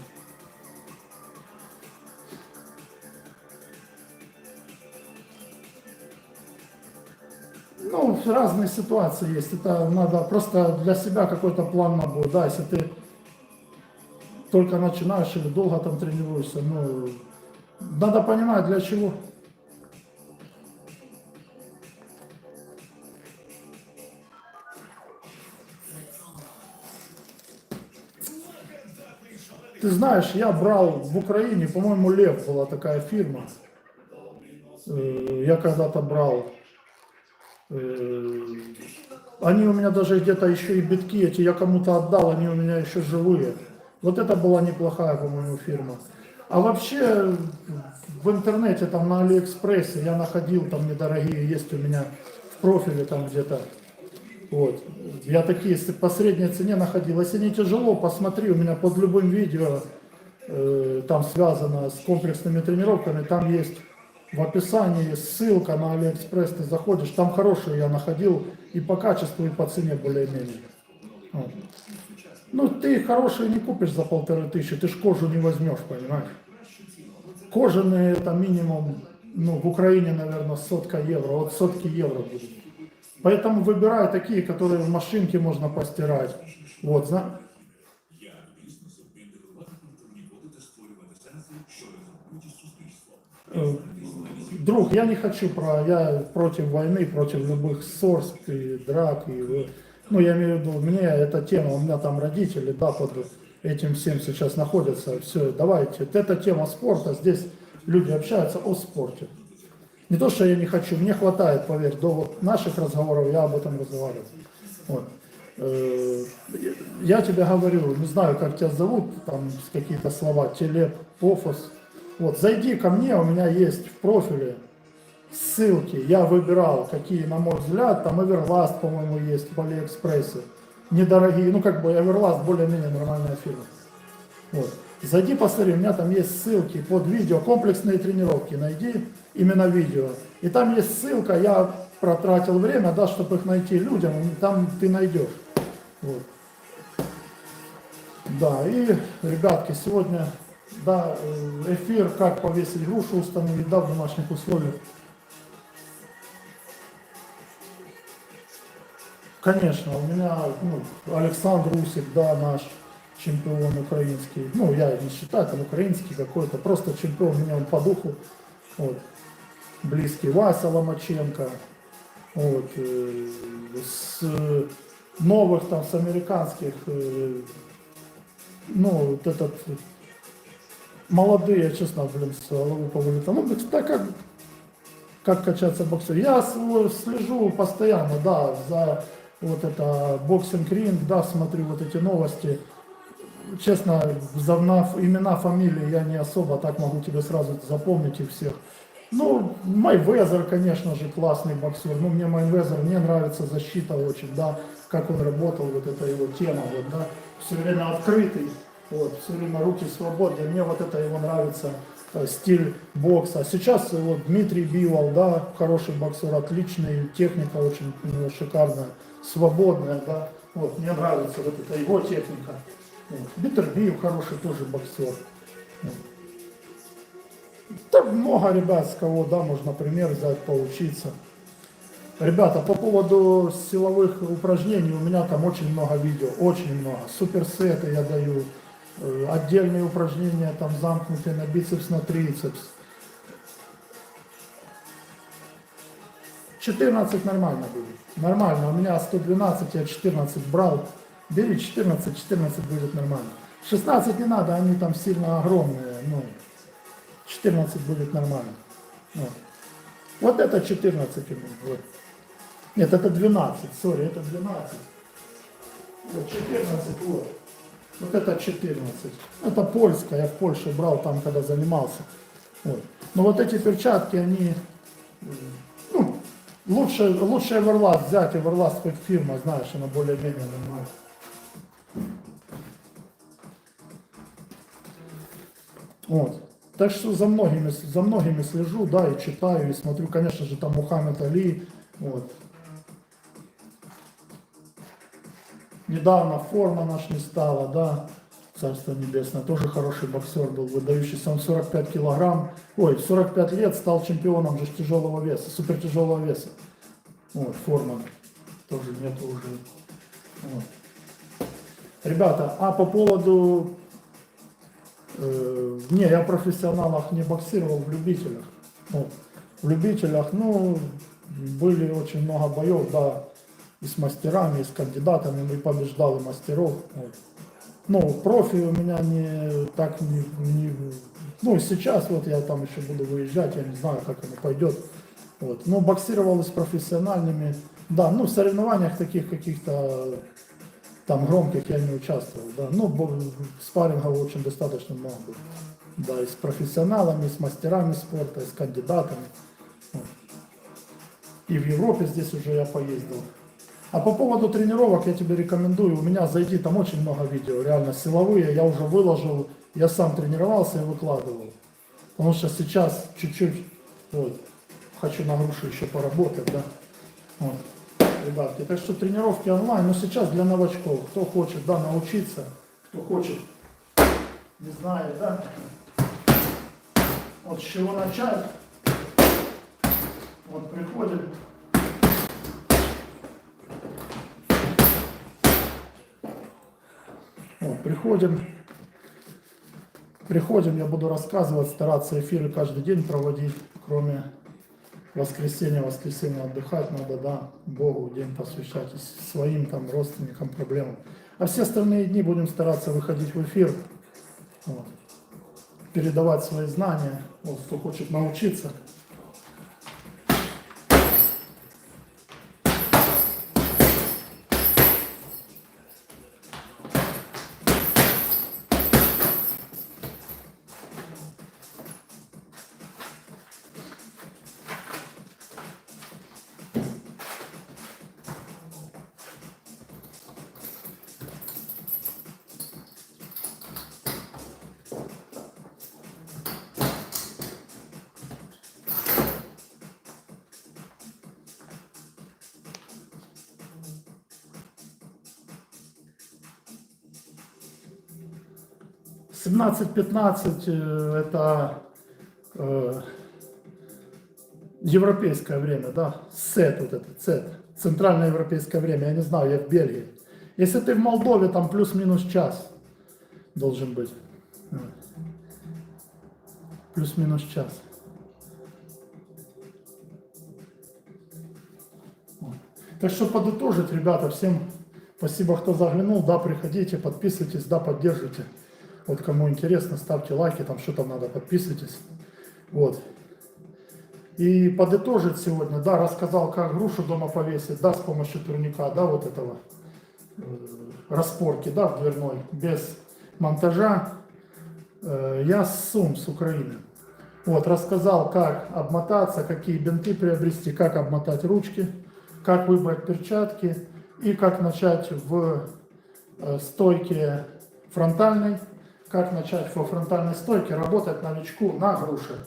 Ну, разные ситуации есть. Это надо просто для себя какой-то план на будет. Да, если ты только начинаешь или долго там тренируешься, ну, надо понимать для чего. Ты знаешь, я брал в Украине, по-моему, Лев была такая фирма. Я когда-то брал. Они у меня даже где-то еще и битки эти я кому-то отдал, они у меня еще живые. Вот это была неплохая, по-моему, фирма. А вообще в интернете, там на Алиэкспрессе я находил, там недорогие есть у меня в профиле там где-то. Вот. Я такие по средней цене находил. Если не тяжело, посмотри, у меня под любым видео там связано с комплексными тренировками, там есть в описании ссылка на Алиэкспресс, ты заходишь, там хорошие я находил и по качеству, и по цене более-менее. Вот. Ну, ты хорошие не купишь за 1500, ты ж кожу не возьмешь, понимаешь? Кожаные это минимум, ну, в Украине, наверное, 100 евро, от 100 евро будет. Поэтому выбирай такие, которые в машинке можно постирать. Вот, друг, я не хочу я против войны, против любых ссор и драк. Ну, я имею в виду, мне эта тема, у меня там родители, да, под этим всем сейчас находятся. Все, давайте. Эта тема спорта, здесь люди общаются о спорте. Не то, что я не хочу, мне хватает, поверь, до вот наших разговоров я об этом разговариваю. Вот. Я тебе говорю, не знаю, как тебя зовут, там какие-то слова, Телеп, Пофос. Вот, зайди ко мне, у меня есть в профиле ссылки, я выбирал, какие, на мой взгляд, там Everlast, по-моему, есть в Алиэкспрессе. Недорогие, ну как бы Everlast более-менее нормальная фирма. Вот. Зайди, посмотри, у меня там есть ссылки под видео, комплексные тренировки, найди именно видео. И там есть ссылка, я протратил время, да, чтобы их найти людям, там ты найдешь. Вот. Да, и, ребятки, сегодня, да, эфир, как повесить грушу установить, да, в домашних условиях. Конечно, у меня, ну, Александр Усик, да, наш чемпион украинский. Ну, я не считаю, там украинский какой-то, просто чемпион, мне он по духу. Вот. Близкий Вася Ломаченко. Вот. С новых, там, с американских, ну, вот этот, молодые, честно, блин, с головы повылетал. Ну, так как качаться боксер. Я слежу постоянно, да, за вот это боксинг-ринг, да, смотрю вот эти новости. Честно, имена, фамилии я не особо так могу тебе сразу запомнить их всех. Ну, Майвезер, конечно же, классный боксер. Ну, мне Майвезер, мне нравится защита очень, да, как он работал, вот эта его тема, вот, да, все время открытый, вот, все время руки свободные. Мне вот это его нравится, стиль бокса. Сейчас вот Дмитрий Бивол, да, хороший боксер, отличный, техника очень у него шикарная, свободная, да. Вот, мне нравится вот эта его техника. Вот. Битербиев хороший тоже боксер. Вот. Да много ребят, с кого, да, можно пример взять, поучиться. Ребята, по поводу силовых упражнений, у меня там очень много видео, очень много. Суперсеты я даю, отдельные упражнения, там замкнутые на бицепс, на трицепс. 14 нормально будет. Нормально, у меня 112, я 14 брал. Бери 14, 14 будет нормально. 16 не надо, они там сильно огромные. Ну, 14 будет нормально. Вот это 14 у меня. Вот. Нет, это 12, сори, это 12. Вот 14, вот. Вот это 14. Это польская, я в Польше брал там, когда занимался. Вот. Но вот эти перчатки, они, ну, лучше Everlast взять, Everlast как фирма, знаешь, она более-менее нормальная. Вот. Так что за многими слежу, да, и читаю, и смотрю, конечно же, там Мухаммед Али, вот. Недавно форма наш не стала, да, Царство Небесное, тоже хороший боксер был, выдающийся, он 45 килограмм, ой, 45 лет стал чемпионом же тяжелого веса, супертяжелого веса. Вот, форма тоже нету уже. Вот. Ребята, а по поводу, не, я в профессионалах не боксировал, в любителях. Вот. В любителях, ну, были очень много боев, да, и с мастерами, и с кандидатами, и побеждал и мастеров. Вот. Ну, профи у меня ну, сейчас вот я там еще буду выезжать, я не знаю, как оно пойдет. Вот. Но боксировал и с профессиональными, да, ну, в соревнованиях таких каких-то там громких я не участвовал, да. Ну, спаррингов очень достаточно много было. Да, и с профессионалами, и с мастерами спорта, и с кандидатами. Вот. И в Европе здесь уже я поездил. А по поводу тренировок я тебе рекомендую, у меня зайди, там очень много видео, реально силовые, я уже выложил, я сам тренировался и выкладывал. Потому что сейчас чуть-чуть, вот, хочу на груши еще поработать, да. Вот. Ребятки, так что тренировки онлайн, но сейчас для новачков, кто хочет, да, научиться, кто хочет, не знаю, да, вот с чего начать, вот приходим. Вот, приходим, я буду рассказывать, стараться эфиры каждый день проводить, кроме воскресенья отдыхать надо, да, Богу день посвящать, и своим там родственникам, проблемам. А все остальные дни будем стараться выходить в эфир, вот, передавать свои знания, вот, кто хочет научиться. В 17:15 это европейское время, да, СЭТ, вот это, СЭТ, центральное европейское время, я не знаю, я в Бельгии. Если ты в Молдове, там плюс-минус час должен быть. Плюс-минус час. Так что подытожить, ребята, всем спасибо, кто заглянул, да, приходите, подписывайтесь, да, поддержите. Вот кому интересно, ставьте лайки, там что там надо, подписывайтесь. Вот. И подытожить сегодня, да, рассказал, как грушу дома повесить, да, с помощью турника, да, вот этого распорки, да, в дверной, без монтажа. Я с Сум, с Украины. Вот, рассказал, как обмотаться, какие бинты приобрести, как обмотать ручки, как выбрать перчатки и как начать в стойке фронтальной, как начать во фронтальной стойке работать новичку на груше.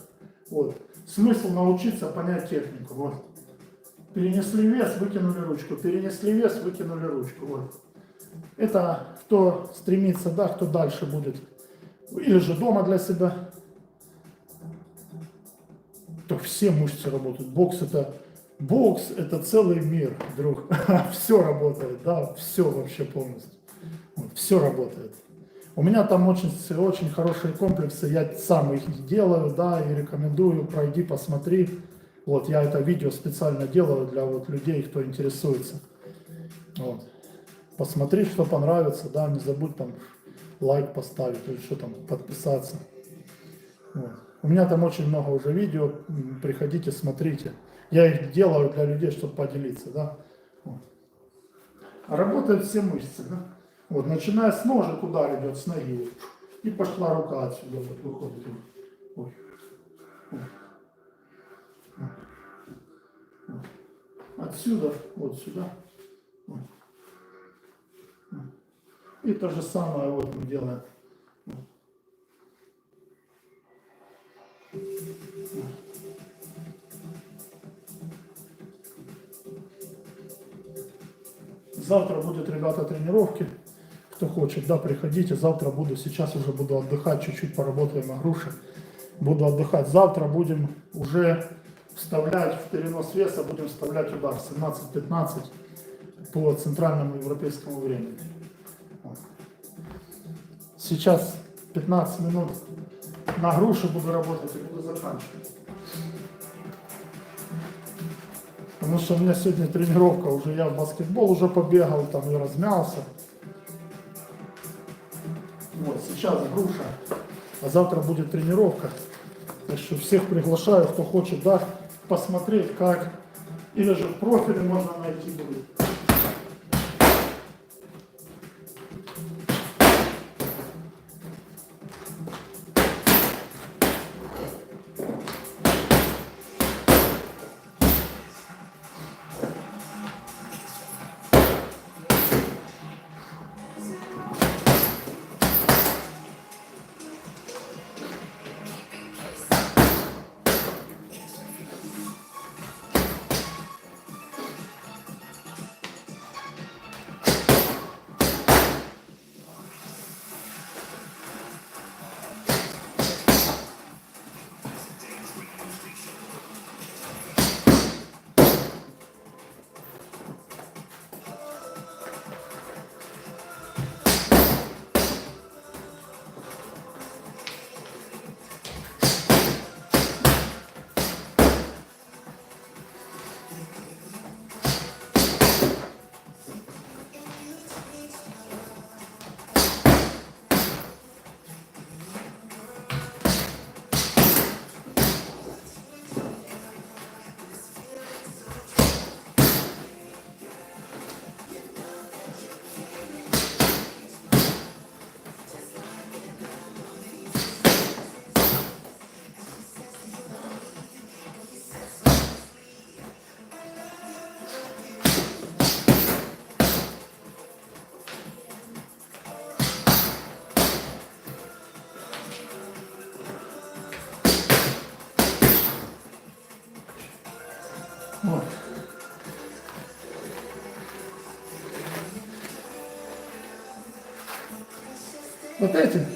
Вот. Смысл научиться понять технику. Вот. Перенесли вес, выкинули ручку, перенесли вес, выкинули ручку. Вот. Это кто стремится, да, кто дальше будет, или же дома для себя, то все мышцы работают. Бокс это целый мир, друг. Все работает, да, все вообще полностью. Вот, все работает. У меня там очень хорошие комплексы, я сам их делаю, да, и рекомендую, пройди, посмотри. Вот, я это видео специально делаю для вот людей, кто интересуется. Вот. Посмотри, что понравится, да, не забудь там лайк поставить или что там, подписаться. Вот. У меня там очень много уже видео, приходите, смотрите. Я их делаю для людей, чтобы поделиться, да. Вот. А работают все мышцы, да. Вот, начиная с ножек, удар идет с ноги. И пошла рука отсюда, вот выходит. Вот. Вот. Вот. Отсюда, вот сюда. Вот. И то же самое вот мы делаем. Вот. Завтра будет, ребята, тренировки. Кто хочет, да, приходите. Завтра буду, сейчас уже буду отдыхать, чуть-чуть поработаем на груши. Буду отдыхать. Завтра будем уже вставлять в перенос веса, будем вставлять удар 17-15 по центральному европейскому времени. Сейчас 15 минут на груши буду работать и буду заканчивать. Потому что у меня сегодня тренировка, уже я в баскетбол уже побегал, там и размялся. Вот, сейчас груша, а завтра будет тренировка. Так что всех приглашаю, кто хочет, да, посмотреть, как, или же в профиле можно найти будет. Вот. Вот эти,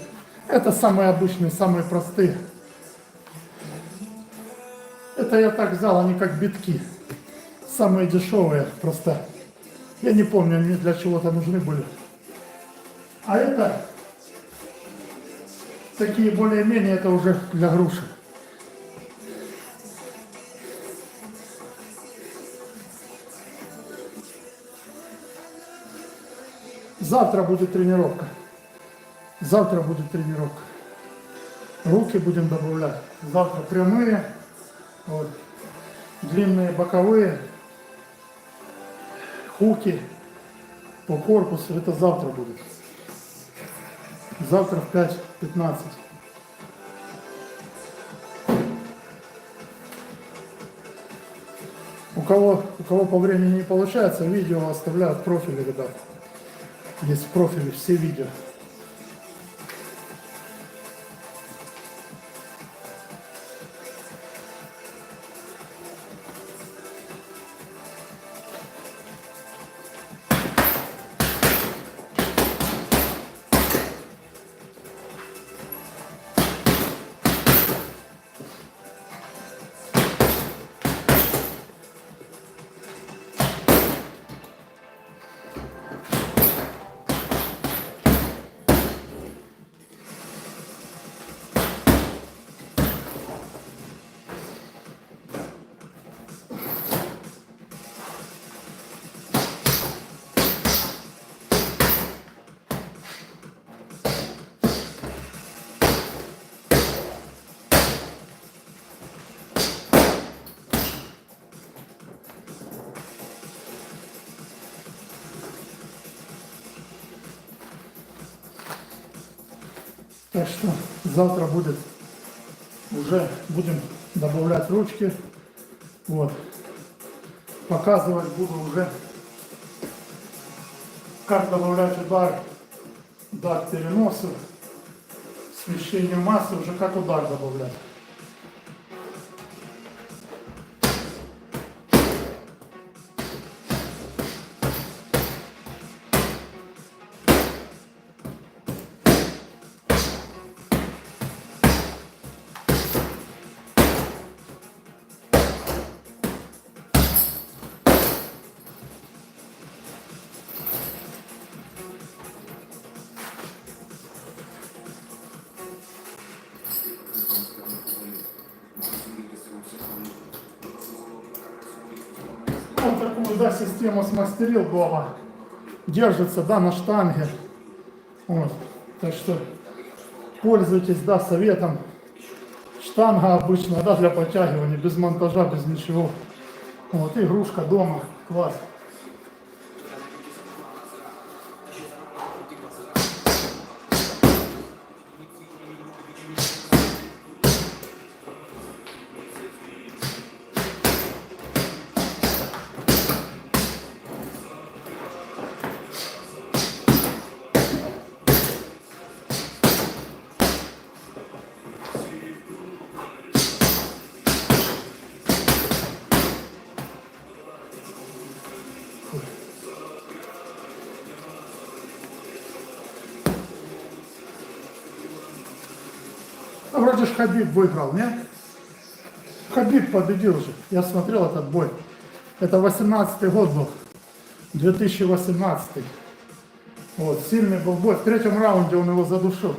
это самые обычные, самые простые. Это я так взял, они как битки. Самые дешевые просто. Я не помню, они для чего-то нужны были. А это такие более-менее, это уже для груши. Завтра будет тренировка. Завтра будет тренировка. Руки будем добавлять. Завтра прямые, вот, длинные боковые, хуки по корпусу. Это завтра будет. Завтра в 5:15. У кого по времени не получается, видео оставляю в профиле, ребят. Есть в профиле все видео. Так что завтра будет, уже будем добавлять ручки. Вот. Показывать буду уже, как добавлять удар к переносу, смещению массы, уже как удар добавлять. вот такую, да, систему смастерил дома. Держится, да, на штанге. Вот. Так что пользуйтесь, да, советом. Штанга обычная, да, для подтягивания, без монтажа, без ничего. Вот, игрушка дома, класс. Ну, вроде ж Хабиб выиграл, нет? Хабиб победил же. Я смотрел этот бой. Это 18-й год был. 2018. Вот, сильный был бой. В третьем раунде он его задушил.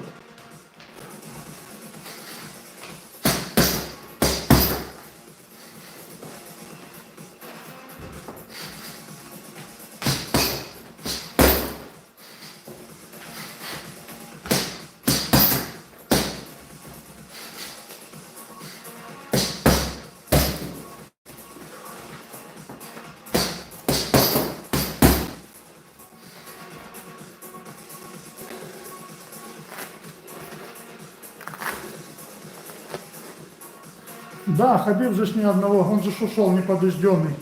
Да, Хабиб же ж ни одного, он же ушел непобежденный.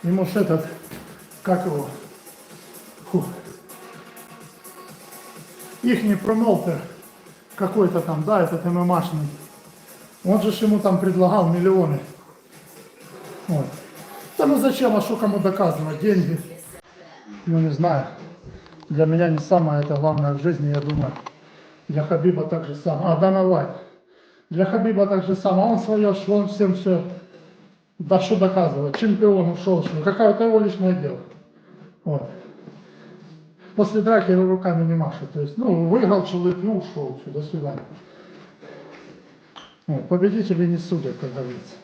Ему ж этот, как его, ихний промоутер какой-то там, да, этот ММАшный. Он же ж ему там предлагал миллионы. Вот. Да ну зачем, а что кому доказывать, деньги? Ну не знаю. Для меня не самое это главное в жизни, я думаю. Для Хабиба так же самое. А, Дана Вайт. Для Хабиба так же самое. Он свое, что он всем все. Да что доказывать? Чемпион ушел, что какое-то его личное дело. Вот. После драки его руками не машет. То есть, ну, выиграл человек и ушел. Все, до свидания. Вот. Победители не судят, как говорится.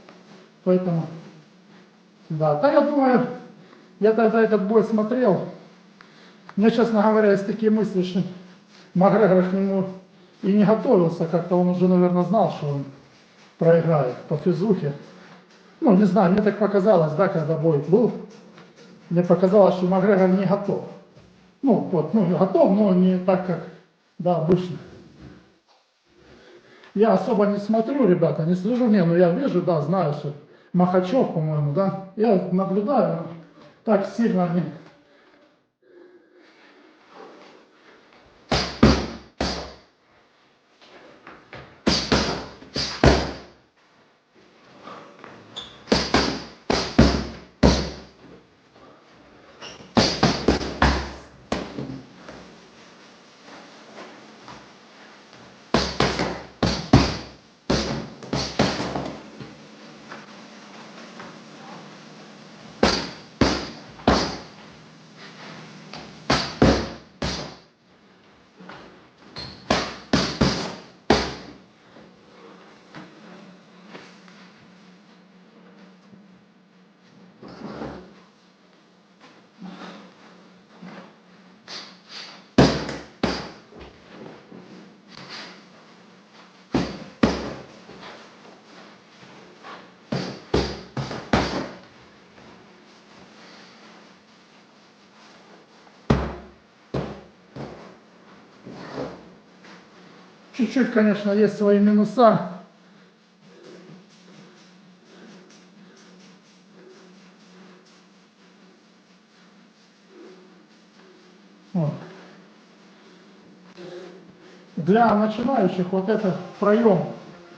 Поэтому, да. Да, я думаю, я тогда этот бой смотрел. Мне, честно говоря, есть такие мысли, что Макгрегор к нему и не готовился, как-то он уже, наверное, знал, что он проиграет по физухе. Ну, не знаю, мне так показалось, да, когда бой был, мне показалось, что Макгрегор не готов. Ну, вот, ну, готов, но не так, как, да, обычно. Я особо не смотрю, ребята, не слежу, не, но я вижу, да, знаю, что Махачев, по-моему, да, я наблюдаю, но так сильно не... Чуть-чуть, конечно, есть свои минуса. Вот. Для начинающих вот этот проем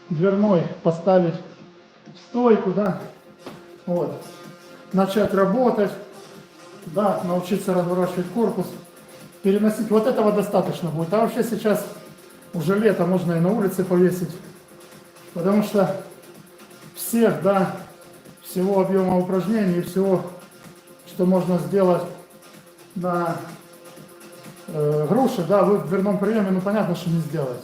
дверной поставить в стойку, да, вот, начать работать, да, научиться разворачивать корпус, переносить, вот этого достаточно будет. А вообще сейчас уже лето, можно и на улице повесить, потому что всех, да, всего объема упражнений, всего, что можно сделать на груши, да, вы в дверном приеме, ну понятно, что не сделаете.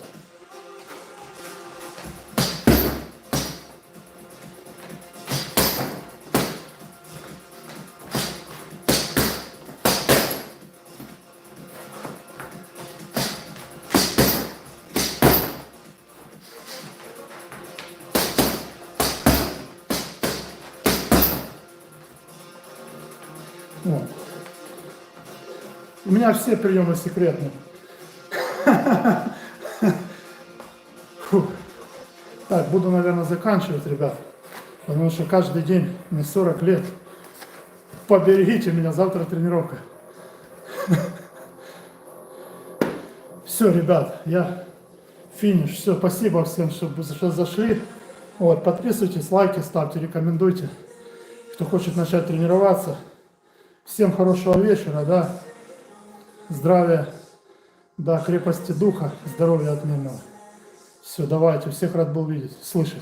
Вот. У меня все приемы секретные. Фух. Так, буду, наверное, заканчивать, ребят. Потому что каждый день мне 40 лет. Поберегите меня, завтра тренировка. Все, ребят, я финиш. Все, спасибо всем, что зашли. Вот, подписывайтесь, лайки ставьте, рекомендуйте. Кто хочет начать тренироваться. Всем хорошего вечера, да. Здравия, да, крепости духа, здоровья отменного. Все, давайте, всех рад был видеть, слышать.